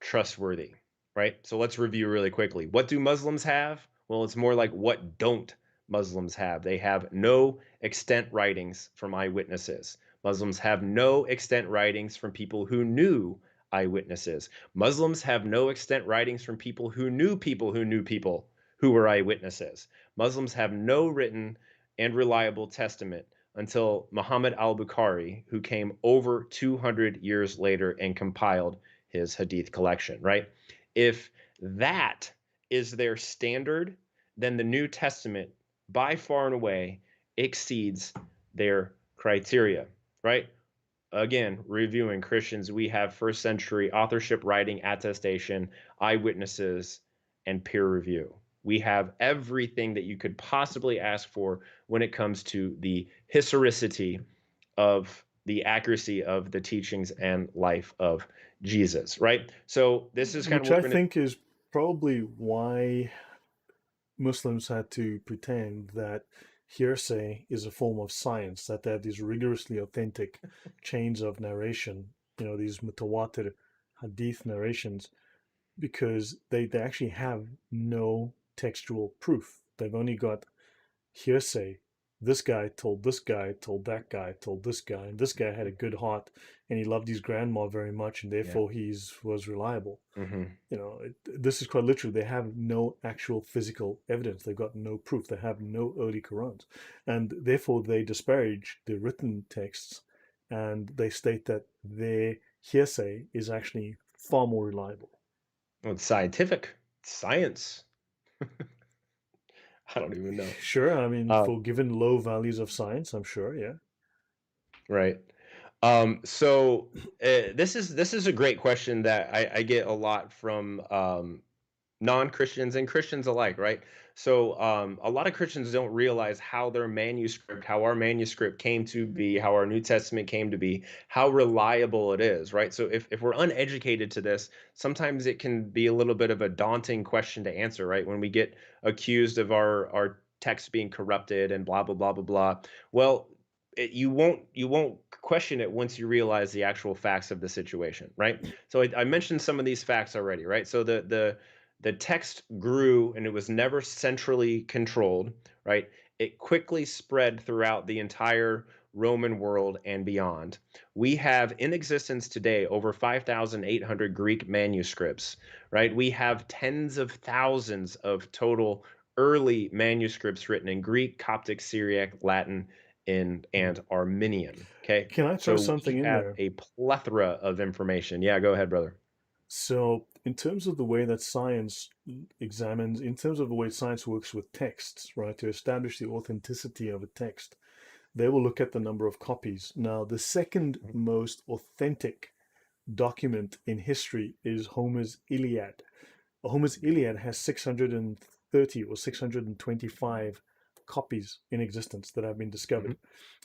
trustworthy, right? So let's review really quickly. What do Muslims have? Well, it's more like what don't Muslims have? They have no extant writings from eyewitnesses. Muslims have no extant writings from people who knew eyewitnesses. Muslims have no extant writings from people who knew people who knew people who were eyewitnesses. Muslims have no written and reliable testament until Muhammad al-Bukhari, who came over 200 years later and compiled his Hadith collection, right? If that is their standard, then the New Testament by far and away exceeds their criteria, right? Again, reviewing Christians, we have first century authorship, writing, attestation, eyewitnesses, and peer review. We have everything that you could possibly ask for when it comes to the historicity of the accuracy of the teachings and life of Jesus, right? So this is kind of Which what I we're going think is probably why Muslims had to pretend that hearsay is a form of science, that they have these rigorously authentic chains of narration, these mutawatir hadith narrations, because they actually have no textual proof. They've only got hearsay. This guy told this guy, told that guy, told this guy, and this guy had a good heart and he loved his grandma very much, and to. therefore he was reliable. Yeah. This is quite literal. They have no actual physical evidence. They've got no proof. They have no early Qurans. And therefore, they disparage the written texts and they state that their hearsay is actually far more reliable. Well, it's scientific. It's science. I don't even know. Sure, I mean, Um, for given low values of science, I'm sure, yeah. right. So this is a great question that I get a lot from non-Christians and Christians alike, right? So a lot of Christians don't realize how their manuscript, how our manuscript came to be, how our New Testament came to be, how reliable it is, right? So if we're uneducated to this, sometimes it can be a little bit of a daunting question to answer, right? When we get accused of our text being corrupted and blah blah blah blah blah. Well, you won't question it once you realize the actual facts of the situation, right? So I mentioned some of these facts already, right? So the text grew and it was never centrally controlled, right? It quickly spread throughout the entire Roman world and beyond. We have in existence today over 5,800 Greek manuscripts, right? We have tens of thousands of total early manuscripts written in Greek, Coptic, Syriac, Latin, and Armenian. Okay. Can I throw So something we in have there? a plethora of information. Yeah, go ahead, brother. So, in terms of the way that science examines, in terms of the way science works with texts, right, to establish the authenticity of a text, they will look at the number of copies. Now, the second Mhm. most authentic document in history is Homer's Iliad. Homer's Iliad has 630 or 625 copies in existence that have been discovered. Mhm.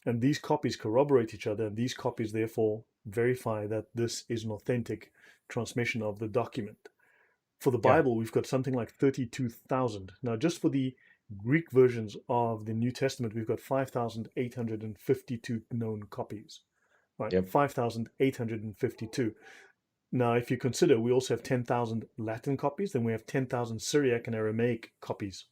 And these copies corroborate each other, and these copies therefore verify that this is an authentic transmission of the document. For the Yeah. Bible, we've got something like 32,000. Now, just for the Greek versions of the New Testament, we've got 5,852 known copies, right? Yep. 5,852. Now, if you consider we also have 10,000 Latin copies, then we have 10,000 Syriac and Aramaic copies.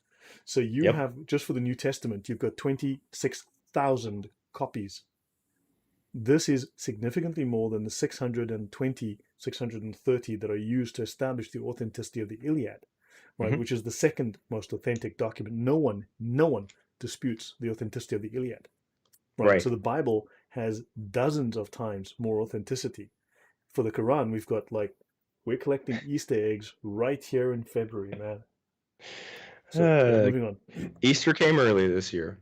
So you Yep. have, just for the New Testament, you've got 26,000 copies. This is significantly more than the 620, 630 that are used to establish the authenticity of the Iliad, right? Mhm. Which is the second most authentic document. No one disputes the authenticity of the Iliad, right? So Right. the Bible has dozens of times more authenticity. For the Quran, we've got like, we're collecting Easter eggs right here in February, man. So yeah, Uh, moving on. Easter came early this year.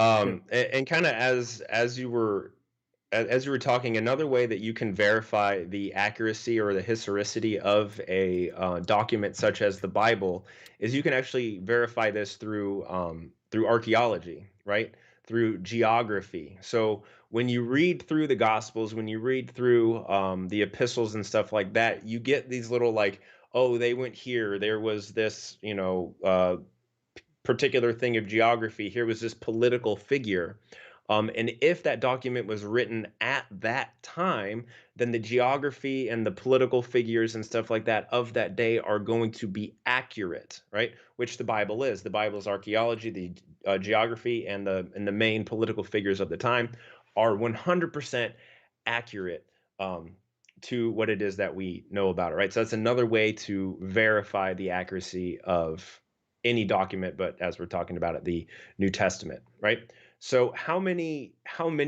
Yeah. And kind of as you were talking, another way that you can verify the accuracy or the historicity of a document such as the Bible is you can actually verify this through archaeology, right? Through geography. So when you read through the Gospels, when you read through the epistles and stuff like that, you get these little like, oh, they went here. There was this, particular thing of geography. Here was this political figure. And if that document was written at that time, then the geography and the political figures and stuff like that of that day are going to be accurate, right? Which the Bible is. The Bible is archaeology, the geography, and the main political figures of the time are 100% accurate to what it is that we know about it, right? So that's another way to verify the accuracy of any document, but as we're talking about it, the New Testament, right? So how many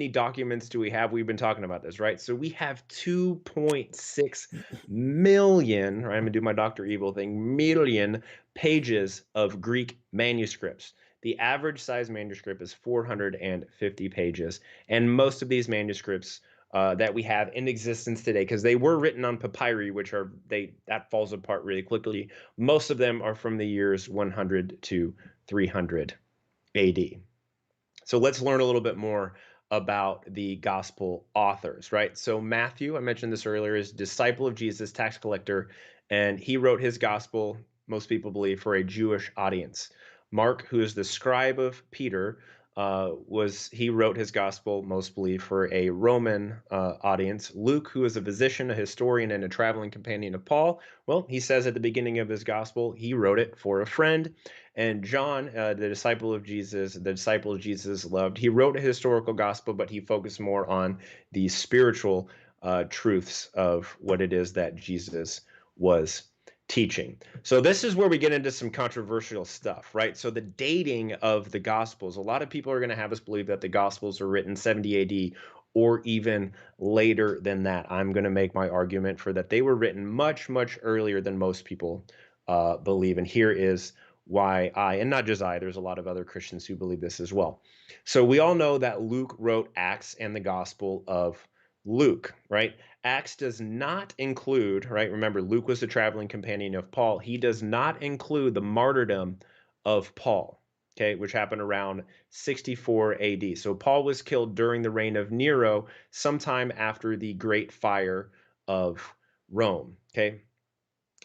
documents do we have? We've been talking about this, right? So we have 2.6 million, right? I'm gonna do my Dr. Evil thing, million pages of Greek manuscripts. The average size manuscript is 450 pages, and most of these manuscripts that we have in existence today, because they were written on papyri, which are that falls apart really quickly. Most of them are from the years 100 to 300 AD. So let's learn a little bit more about the gospel authors, right? So Matthew, I mentioned this earlier, is disciple of Jesus, tax collector, and he wrote his gospel, most people believe, for a Jewish audience. Mark, who is the scribe of Peter, he wrote his gospel, most believe, for a Roman audience. Luke, who is a physician, a historian, and a traveling companion of Paul, well, he says at the beginning of his gospel, he wrote it for a friend. And John, the disciple of Jesus loved, he wrote a historical gospel, but he focused more on the spiritual truths of what it is that Jesus was teaching. So this is where we get into some controversial stuff, right? So the dating of the gospels, a lot of people are going to have us believe that the gospels are written 70 AD or even later than that. I'm going to make my argument for that they were written much, much earlier than most people believe. And here is why and not just I, there's a lot of other Christians who believe this as well. So we all know that Luke wrote Acts and the Gospel of Luke, right? Acts does not include, right? Remember, Luke was the traveling companion of Paul. He does not include the martyrdom of Paul, okay, which happened around 64 AD. So Paul was killed during the reign of Nero, sometime after the Great Fire of Rome, okay?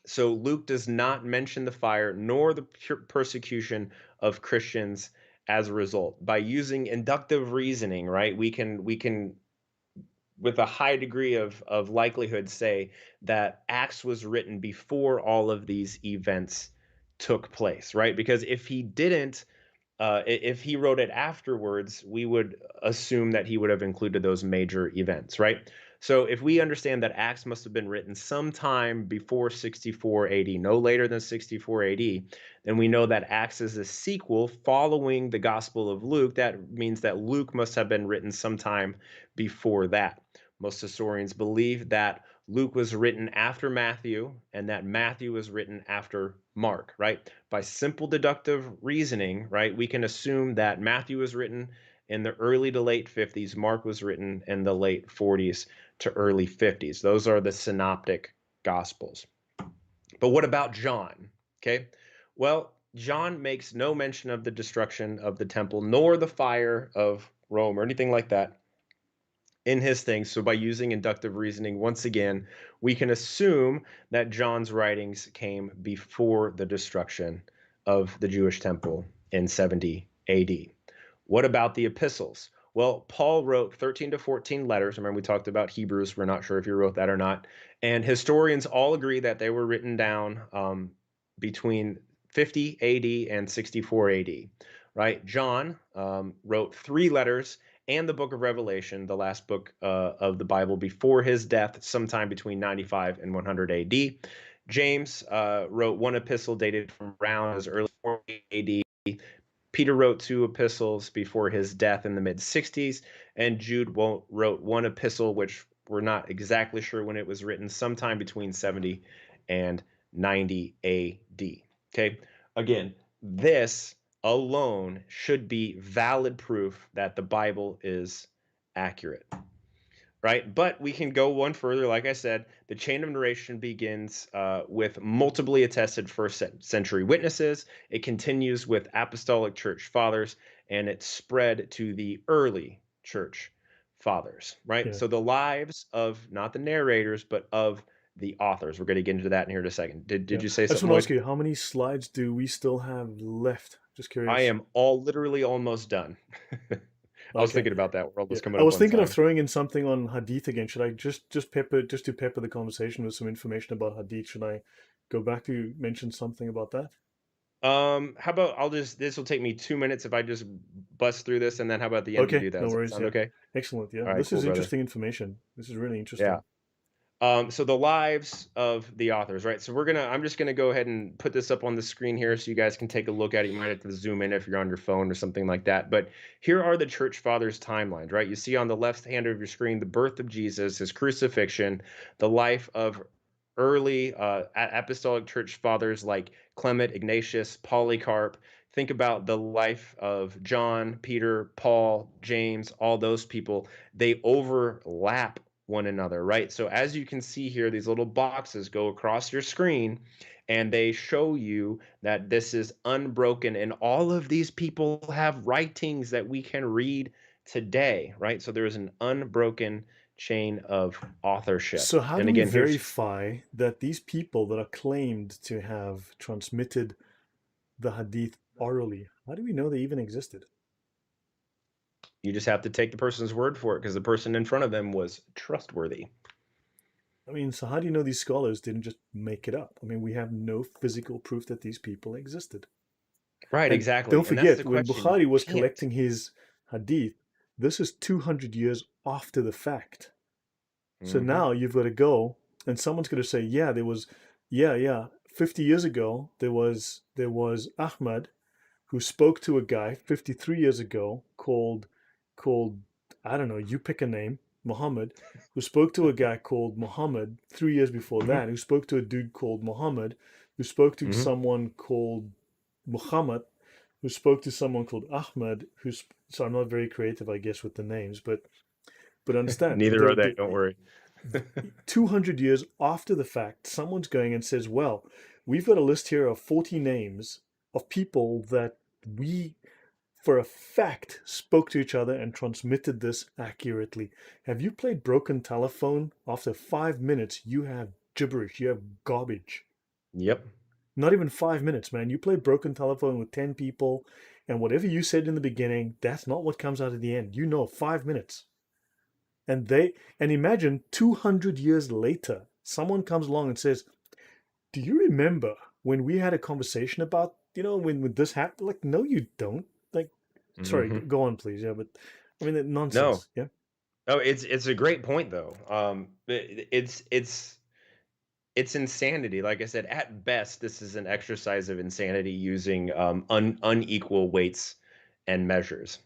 So Luke does not mention the fire nor the persecution of Christians as a result. By using inductive reasoning, right, we can with a high degree of likelihood say that Acts was written before all of these events took place, right? Because if he didn't, if he wrote it afterwards, we would assume that he would have included those major events, right? So if we understand that Acts must have been written sometime before 64 AD, no later than 64 AD, then we know that Acts is a sequel following the Gospel of Luke. That means that Luke must have been written sometime before that. Most historians believe that Luke was written after Matthew and that Matthew was written after Mark, right? By simple deductive reasoning, right, we can assume that Matthew was written in the early to late 50s, Mark was written in the late 40s to early 50s. Those are the synoptic gospels. But what about John? Okay. Well, John makes no mention of the destruction of the temple nor the fire of Rome or anything like that in his thing. So by using inductive reasoning, once again, we can assume that John's writings came before the destruction of the Jewish temple in 70 AD. What about the epistles? Well, Paul wrote 13 to 14 letters. Remember, we talked about Hebrews. We're not sure if he wrote that or not. And historians all agree that they were written down between 50 AD and 64 AD, right? John wrote 3 letters and the book of Revelation, the last book of the Bible, before his death, sometime between 95 and 100 AD. James wrote 1 epistle dated from around as early 40 AD. Peter wrote 2 epistles before his death in the mid 60s, and Jude wrote 1 epistle, which we're not exactly sure when it was written, sometime between 70 and 90 AD. Okay, again, this alone should be valid proof that the Bible is accurate, right? But we can go one further. Like I said, the chain of narration begins with multiply attested first century witnesses. It continues with apostolic church fathers, and it spread to the early church fathers, right? Yeah, So the lives of not the narrators, but of the authors. We're going to get into that in here in a second. Did yeah. you say I just something, want to ask Lloyd? you, how many slides do we still have left? Just I curious. am literally almost done. I was Okay. thinking about that. We're Yeah, almost coming I up was on thinking of time. throwing in something on Hadith again. Should I just pepper just to pepper the conversation with some information about Hadith? Should I go back to mention something about that? How about this will take me 2 minutes if I just bust through this, and then how about the end you Okay, do that? no Does that worries. sound Yeah, okay? excellent. Yeah, All right, this cool, is brother. interesting information. This is really Yeah. interesting. So the lives of the authors, right? So I'm just gonna go ahead and put this up on the screen here so you guys can take a look at it. You might have to zoom in if you're on your phone or something like that. But here are the church fathers' timelines, right? You see on the left hand of your screen the birth of Jesus, his crucifixion, the life of early apostolic church fathers like Clement, Ignatius, Polycarp. Think about the life of John, Peter, Paul, James, all those people. They overlap one another, right? So as you can see here, these little boxes go across your screen and they show you that this is unbroken. And all of these people have writings that we can read today, right? So there is an unbroken chain of authorship. So how And do we again, here's verify that these people that are claimed to have transmitted the hadith orally, how do we know they even existed? you just have to take the person's word for it because the person in front of them was trustworthy. I mean, so how do you know these scholars didn't just make it up? I mean, we have no physical proof that these people existed. Right, And exactly. don't And that's the forget, when question. You Bukhari was can't. collecting his hadith, this is 200 years after the fact. So Mhm. now you've got to go, and someone's going to say, yeah, there was, yeah, 50 years ago, there was Ahmad who spoke to a guy 53 years ago called I don't know, you pick a name, Muhammad, who spoke to a guy called Muhammad 3 years before Mhm. that, who spoke to a dude called Muhammad, who spoke to Mhm. someone called Muhammad, who spoke to someone called Ahmad, so I'm not very creative, I guess, with the names, but understand, Neither are they. Don't worry. 200 years after the fact, someone's going and says, well, we've got a list here of 40 names of people that we, for a fact, spoke to each other and transmitted this accurately. Have you played Broken Telephone? After 5 minutes, you have gibberish, you have garbage. Yep. Not even 5 minutes, man. You play Broken Telephone with 10 people, and whatever you said in the beginning, that's not what comes out at the end. You know, 5 minutes. And imagine 200 years later, someone comes along and says, do you remember when we had a conversation about, when this happened? Like, no, you don't. Like, sorry, Mhm. go on, please. Yeah, but I mean, No. nonsense. Yeah. Oh, it's a great point though. It's insanity. Like I said, at best, this is an exercise of insanity using unequal weights and measures.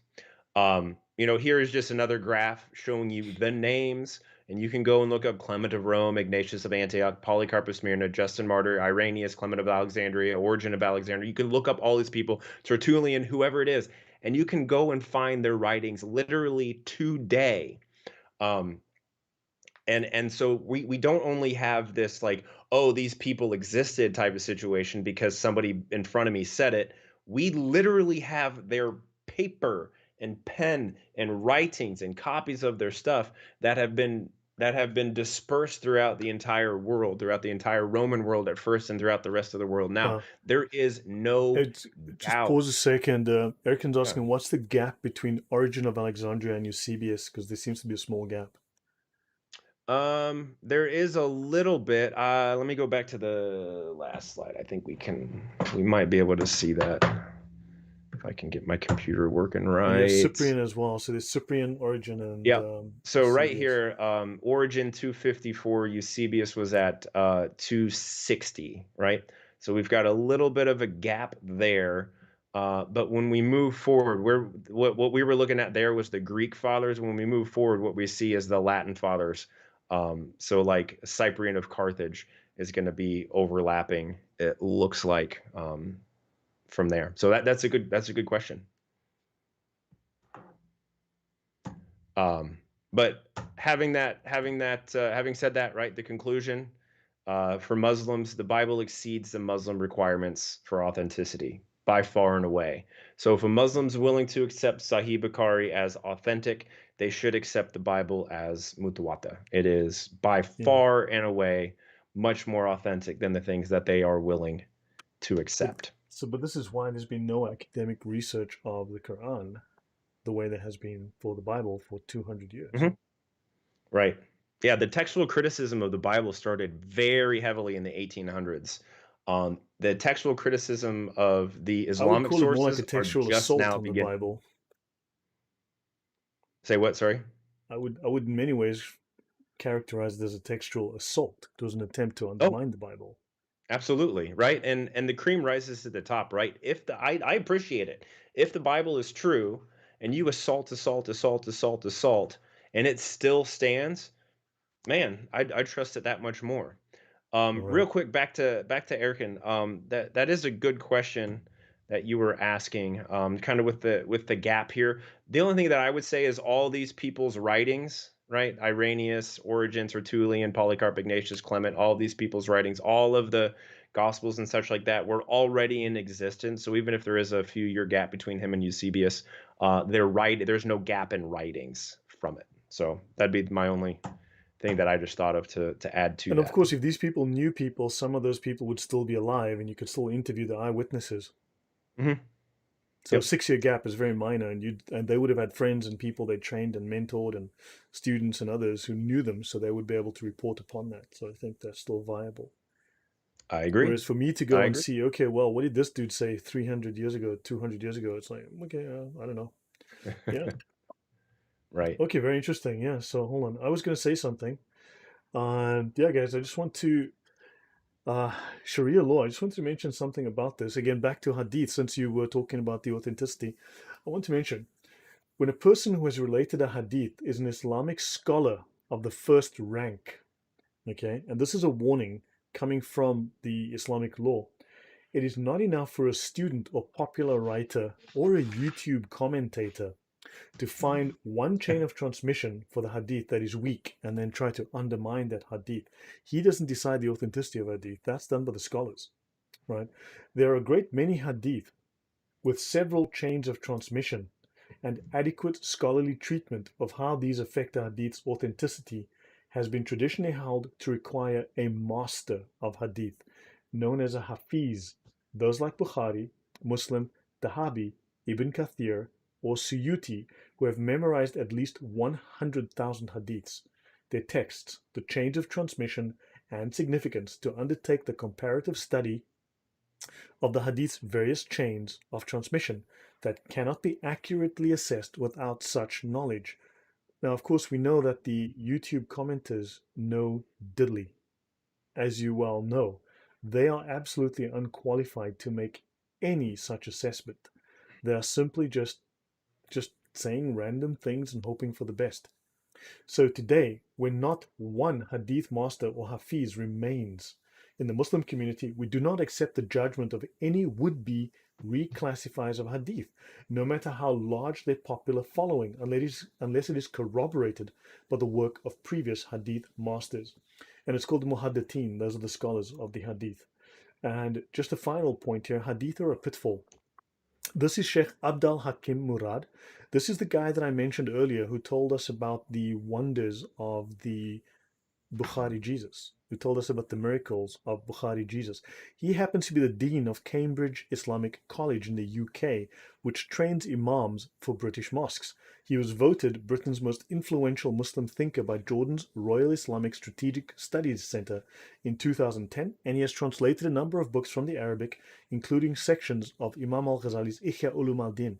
Here is just another graph showing you the names, and you can go and look up Clement of Rome, Ignatius of Antioch, Polycarp of Smyrna, Justin Martyr, Irenaeus, Clement of Alexandria, Origen of Alexandria. You can look up all these people, Tertullian, whoever it is, and you can go and find their writings literally today. Um, and so we don't only have this like, oh, these people existed type of situation because somebody in front of me said it. We literally have their paper and pen and writings and copies of their stuff that have been dispersed throughout the entire world, throughout the entire Roman world at first and throughout the rest of the world now. Uh, There is no it's, just doubt. pause a second. Erican's Yeah. asking, what's the gap between Origin of Alexandria and Eusebius? Because there seems to be a small gap. There is a little bit. Let me go back to the last slide. I think we might be able to see that if I can get my computer working And you have right. Cyprian as well. So there's Cyprian, Origin, and Yep. So right Eusebius. here, Origin 254, Eusebius was at 260, right? So we've got a little bit of a gap there. But when we move forward, what we were looking at there was the Greek fathers. When we move forward, what we see is the Latin fathers. So like Cyprian of Carthage is going to be overlapping, it looks like, from there. So that's a good question. Um, but having said that, right, the conclusion, for Muslims, the Bible exceeds the Muslim requirements for authenticity by far and away. So if a Muslim's willing to accept Sahih Bukhari as authentic, they should accept the Bible as mutawatir. It is by Yeah. far and away much more authentic than the things that they are willing to But accept. but this is why there's been no academic research of the Quran the way there has been for the Bible for 200 years. Mhm. Right. Yeah, the textual criticism of the Bible started very heavily in the 1800s. The textual criticism of the I would Islamic call it more like sources a are textual just assault now on the beginning. Bible. Say what? Sorry. I would in many ways characterize it as a textual assault. It was an attempt to Oh, undermine the Bible. absolutely, right? And the cream rises to the top, right? If the I appreciate it. If the Bible is true and you assault, and it still stands, man, I trust it that much more. Real Right. quick, back to Erican. That is a good question that you were asking. Kind of with the gap here. The only thing that I would say is all these people's writings, right? Irenaeus, Origen, Tertullian, Polycarp, Ignatius, Clement, all of these people's writings, all of the Gospels and such like that were already in existence. So even if there is a few year gap between him and Eusebius, there's no gap in writings from it. So that'd be my only thing that I just thought of to add to And of that. course, if these people knew people, some of those people would still be alive and you could still interview the eyewitnesses. Mhm. So a Yep, 6 year gap is very minor, and they would have had friends and people they trained and mentored and students and others who knew them, so they would be able to report upon that. So I think that's still viable. I agree. Whereas for me to I go and agree. see, okay, well, what did this dude say 300 years ago, 200 years ago? It's like, okay, I don't know. Yeah. Right. Okay, very interesting. Yeah. So hold on. I was going to say something. Yeah, guys, I just want to, uh, Sharia law, I just want to mention something about this. Again, back to Hadith, since you were talking about the authenticity. I want to mention when a person who has related a Hadith is an Islamic scholar of the first rank, okay, and this is a warning coming from the Islamic law. It is not enough for a student or popular writer or a YouTube commentator to find one chain of transmission for the hadith that is weak and then try to undermine that hadith. He doesn't decide the authenticity of hadith. That's done by the scholars, right? There are a great many hadith with several chains of transmission and adequate scholarly treatment of how these affect the hadith's authenticity has been traditionally held to require a master of hadith, known as a hafiz. Those like Bukhari, Muslim, Dahabi, Ibn Kathir, or Suyuti, who have memorized at least 100,000 hadiths, their texts, the chains of transmission, and significance to undertake the comparative study of the hadith's various chains of transmission that cannot be accurately assessed without such knowledge. Now, of course, we know that the YouTube commenters know diddly, as you well know. They are absolutely unqualified to make any such assessment. They are simply just saying random things and hoping for the best. So today, when not one hadith master or hafiz remains in the Muslim community, we do not accept the judgment of any would-be reclassifiers of hadith, no matter how large their popular following, unless it is corroborated by the work of previous hadith masters. And it's called the muhaddithin. Those are the scholars of the hadith. And just a final point here, hadith are a pitfall. This is Sheikh Abdal Hakim Murad. This is the guy that I mentioned earlier who told us about the wonders of the Bukhari Jesus, who told us about the miracles of Bukhari Jesus. He happens to be the dean of Cambridge Islamic College in the UK, which trains imams for British mosques. He was voted Britain's most influential Muslim thinker by Jordan's Royal Islamic Strategic Studies Centre in 2010, and he has translated a number of books from the Arabic, including sections of Imam al-Ghazali's Ihya Ulum al-Din,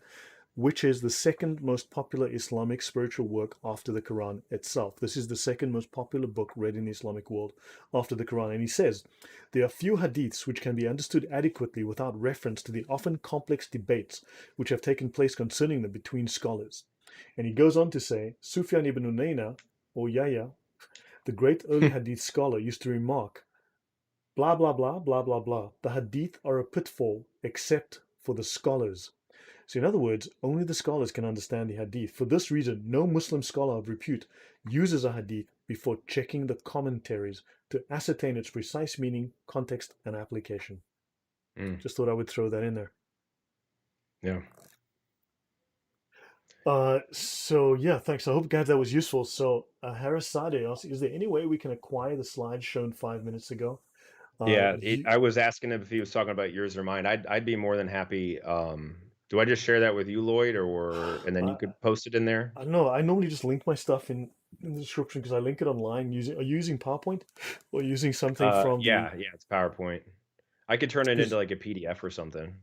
which is the second most popular Islamic spiritual work after the Quran itself. This is the second most popular book read in the Islamic world after the Quran. And he says, there are few hadiths which can be understood adequately without reference to the often complex debates which have taken place concerning them between scholars. And he goes on to say, Sufyan ibn Unayna, or Yahya, the great early hadith scholar, used to remark, blah, blah, blah, blah, blah, blah. The hadith are a pitfall except for the scholars. So, in other words, only the scholars can understand the hadith. For this reason, no Muslim scholar of repute uses a hadith before checking the commentaries to ascertain its precise meaning, context, and application. Mm, Just thought I would throw that in there. yeah. So yeah, thanks. I hope, guys, that was useful. So, Harasade asks, is there any way we can acquire the slides shown 5 minutes ago? Yeah, You, I was asking him if he was talking about yours or mine. I'd be more than happy. Do I just share that with you, Lloyd, or and then you I, could post it in there? I don't know. I normally just link my stuff in the description because I link it online using, are you using PowerPoint or using something from the, Yeah, it's PowerPoint. I could turn it into because like a PDF or something.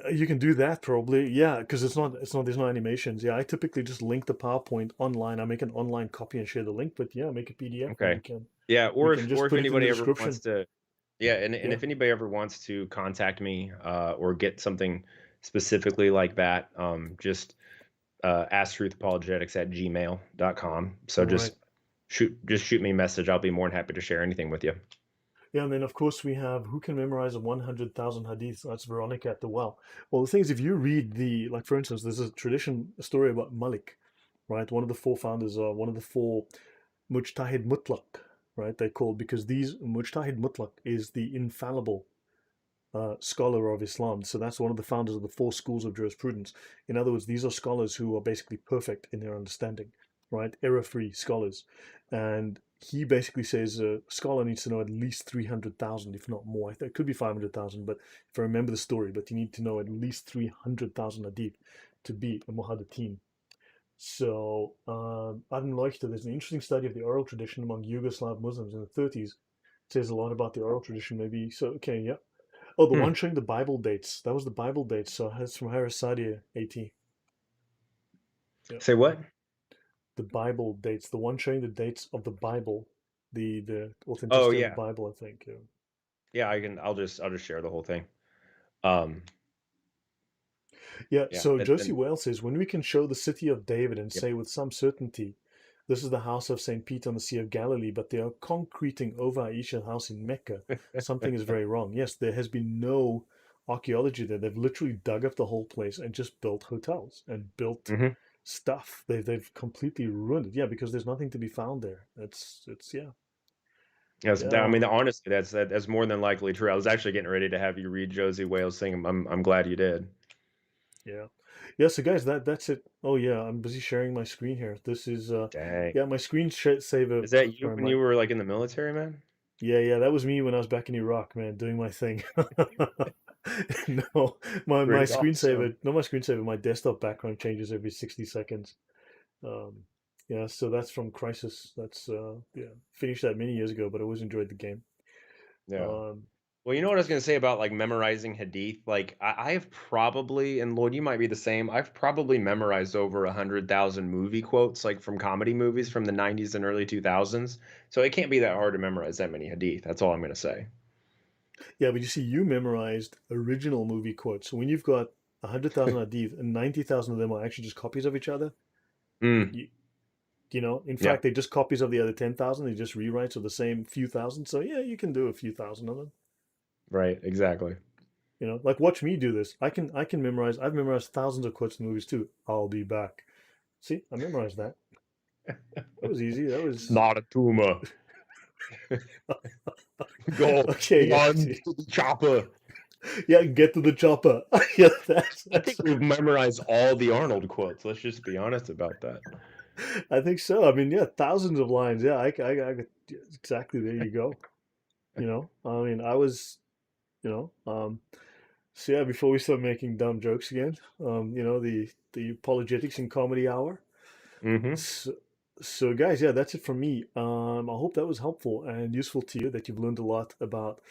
You can do that probably, yeah, because there's no animations. Yeah, I typically just link the PowerPoint online. I make an online copy and share the link, but yeah, make a PDF and Okay. we can Yeah, just or if put it in the anybody ever wants description. to, yeah, and Yeah, if anybody ever wants to contact me, or get something specifically like that, just asktruthapologetics@gmail.com. So right. just shoot me a message. I'll be more than happy to share anything with you. Yeah, and then of course we have who can memorize 100,000 hadiths? That's Veronica at the well. Well, the thing is, if you read like for instance, there's a story about Malik, right? One of the four founders, one of the four Mujtahid Mutlaq, right? They called because these Mujtahid Mutlaq is the infallible scholar of Islam. So that's one of the founders of the four schools of jurisprudence. In other words, these are scholars who are basically perfect in their understanding, right? Error-free scholars. And he basically says a scholar needs to know at least 300,000, if not more. It could be 500,000, but if I remember the story, but you need to know at least 300,000 hadith to be a muhaddithin. So, Adam Leuchter, there's an interesting study of the oral tradition among Yugoslav Muslims in the 30s. It says a lot about the oral tradition, maybe. So, okay, yeah. Oh, the Hmm. one showing the Bible dates. That was the Bible dates. So it's from Harris Sadia, AT. Yeah. Say what? The Bible dates. The one showing the dates of the Bible, the Oh authenticity of the yeah, Bible, I think. Yeah. yeah. I'll just share the whole thing. Um, Yeah. yeah. So Josie And Wales says, when we can show the city of David and yep. say with some certainty, this is the house of Saint Peter on the Sea of Galilee, but they are concreting over Aisha's house in Mecca, something is very wrong. Yes, there has been no archaeology there. They've literally dug up the whole place and just built hotels and built Hmm. stuff. They've completely ruined it. Yeah, because there's nothing to be found there. It's yeah. Yes, Yeah. I mean, honestly, that's more than likely true. I was actually getting ready to have you read Josie Wales' thing. I'm glad you did. Yeah. Yeah, so guys, that's it. Oh yeah, I'm busy sharing my screen here. This is Dang. yeah, my saver Is that you or when my you were like in the military, man? yeah, that was me when I was back in Iraq, man, doing my thing. No, my Pretty awesome. screensaver, not my screensaver, my desktop background changes every 60 seconds. Um yeah, so that's from Crisis. That's yeah, finished that many years ago, but I always enjoyed the game. Yeah. Um Well, you know what I was gonna say about like memorizing Hadith? Like I have probably, and Lloyd, you might be the same. I've probably memorized over 100,000 movie quotes, like from comedy movies from the 90s and early 2000s. So it can't be that hard to memorize that many Hadith. That's all I'm gonna say. yeah, but you see, you memorized original movie quotes. So when you've got 100,000 hadith and 90,000 of them are actually just copies of each other, Mm, you, you know, in yeah, fact, they're just copies of the other 10,000. They're just rewrites of the same few thousand. So yeah, you can do a few thousand of them. right, exactly. You know, like watch me do this. I can memorize. I've memorized thousands of quotes in movies too. I'll be back. See, I memorized that. That was easy. That It's was not a tumor. Go okay, run guys. to the chopper. Yeah, get to the chopper. Yeah, I think we've memorized all the Arnold quotes. Let's just be honest about that. I think so. I mean, yeah, thousands of lines. Yeah, exactly. There you go. You know, I mean, I was, you know, so yeah, before we start making dumb jokes again, the apologetics and comedy hour. Hmm. So, so guys, yeah, that's it from me. I hope that was helpful and useful to you, that you've learned a lot about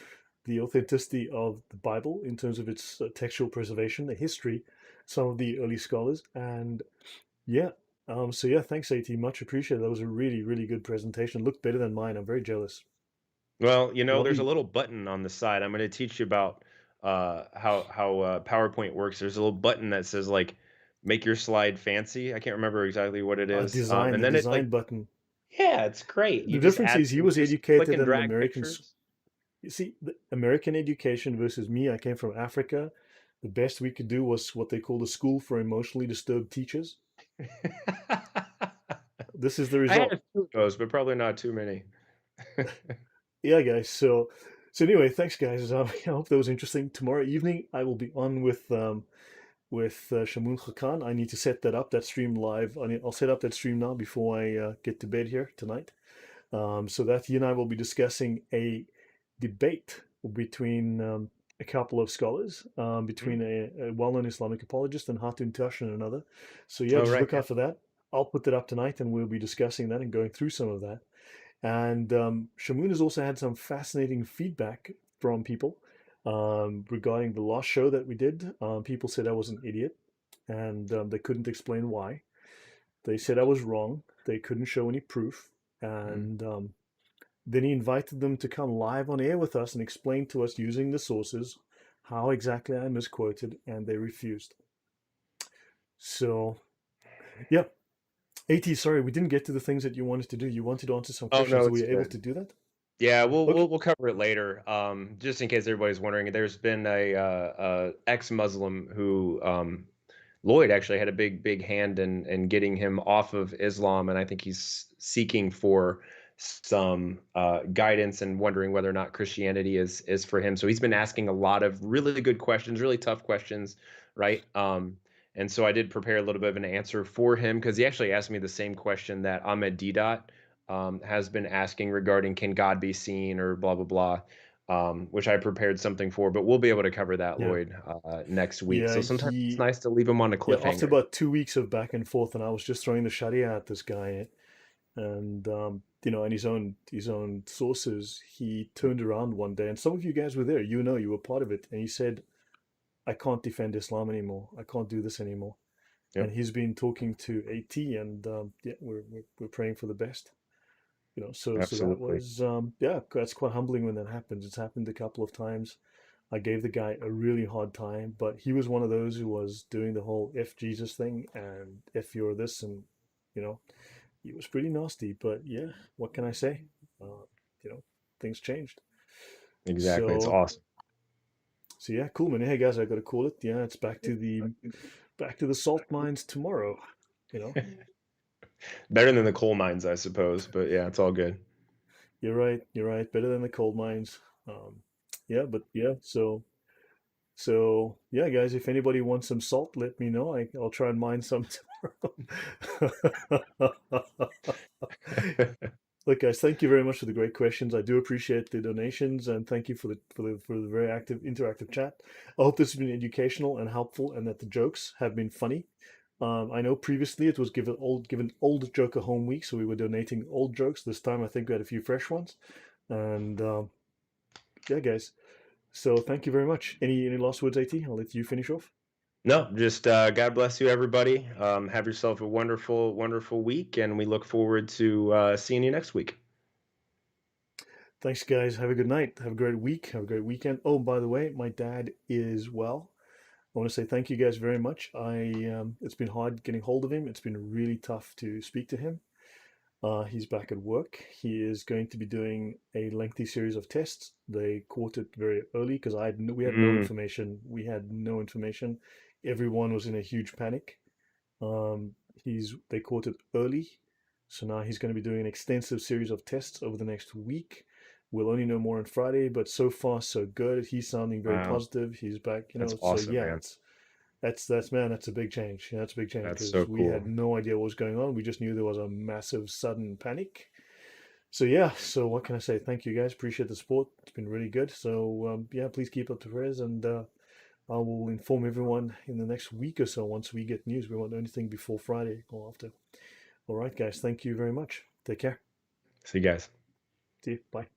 the authenticity of the Bible in terms of its textual preservation, the history, some of the early scholars, and yeah. So yeah, thanks, AT. Much appreciated. That was a really, really good presentation. Looked better than mine. I'm very jealous. Well, there's a Lovely. little button on the side. I'm going to teach you about how PowerPoint works. There's a little button that says like make your slide fancy. I can't remember exactly what it is. And The then it design like button. yeah, it's great. The You just difference add is he you was just click educated and in an drag American. pictures. You see, the American education versus me. I came from Africa. The best we could do was what they call the school for emotionally disturbed teachers. This is the I had a result. few of those, but probably not too many. Yeah, guys. So anyway, thanks, guys. I hope that was interesting. Tomorrow evening, I will be on with Shamun Khakan. I need to set that up, that stream live. I'll set up that stream now before I get to bed here tonight. So that he and I will be discussing a debate between a couple of scholars, between Mm. a well-known Islamic apologist and Hatun Tash and another. So yeah, Oh, just right. look Yeah. out for that. I'll put that up tonight, and we'll be discussing that and going through some of that. And Shamoon has also had some fascinating feedback from people. Regarding the last show that we did. People said I was an idiot, and they couldn't explain why. They said I was wrong. They couldn't show any proof, Mm. and then he invited them to come live on air with us and explain to us using the sources how exactly I misquoted, and they refused. So, yeah. AT, sorry, we didn't get to the things that you wanted to do. You wanted to answer some Oh questions. no, Were it's you able good. to do that? Yeah, we'll Okay. we'll we'll cover it later. Just in case everybody's wondering, there's been a ex-Muslim who Lloyd actually had a big hand in getting him off of Islam, and I think he's seeking for some guidance and wondering whether or not Christianity is for him. So he's been asking a lot of really good questions, really tough questions, right? And so I did prepare a little bit of an answer for him because he actually asked me the same question that Ahmed Dot has been asking regarding can God be seen or blah blah blah, which I prepared something for, but we'll be able to cover that, Yeah. Lloyd, next week. Yeah, So sometimes it's he nice to leave them on a yeah, after cliffhanger. about 2 weeks of back and forth, and I was just throwing the sharia at this guy, and and his own sources, he turned around one day, and some of you guys were there. You were part of it, and he said, "I can't defend Islam anymore. I can't do this anymore." And Yep, he's been talking to AT, and yeah, we're praying for the best. So that absolutely. was yeah, that's quite humbling when that happens. It's happened a couple of times. I gave the guy a really hard time, but he was one of those who was doing the whole "if Jesus" thing and "if you're this," and you know, he was pretty nasty. But yeah, what can I say? Uh, you know, things changed. Exactly. It's So awesome. so yeah, cool man. Hey guys, I gotta call it. Yeah, it's back to the salt mines tomorrow. You know, Better than the coal mines, I suppose, but yeah, it's all good. you're right. You're right. Better than the coal mines. Yeah, but yeah. So yeah, guys, if anybody wants some salt, let me know. I'll try and mine some tomorrow. Look, guys, thank you very much for the great questions. I do appreciate the donations, and thank you for the very active interactive chat. I hope this has been educational and helpful, and that the jokes have been funny. I know previously it was given old joke a home week, so we were donating old jokes. This time, I think we had a few fresh ones, and yeah, guys. So thank you very much. Any last words, At? I'll let you finish off. No, just God bless you, everybody. Have yourself a wonderful, wonderful week, and we look forward to seeing you next week. Thanks, guys. Have a good night. Have a great week. Have a great weekend. Oh, by the way, my dad is well. I want to say thank you guys very much. It's been hard getting hold of him. It's been really tough to speak to him. He's back at work. He is going to be doing a lengthy series of tests. They caught it very early because we had no Mm, information. We had no information. Everyone was in a huge panic. They caught it early, so now he's going to be doing an extensive series of tests over the next week. We'll only know more on Friday, but so far so good. He's sounding very wow, positive. He's back, that's So awesome, yeah, man. that's man, that's a big change. Yeah, that's a big change That's so because we cool. had no idea what was going on. We just knew there was a massive sudden panic. So yeah, so what can I say? Thank you guys. Appreciate the support. It's been really good. So yeah, please keep up the prayers, and I will inform everyone in the next week or so once we get news. We won't know anything before Friday or after. All right, guys. Thank you very much. Take care. See you guys. See you. Bye.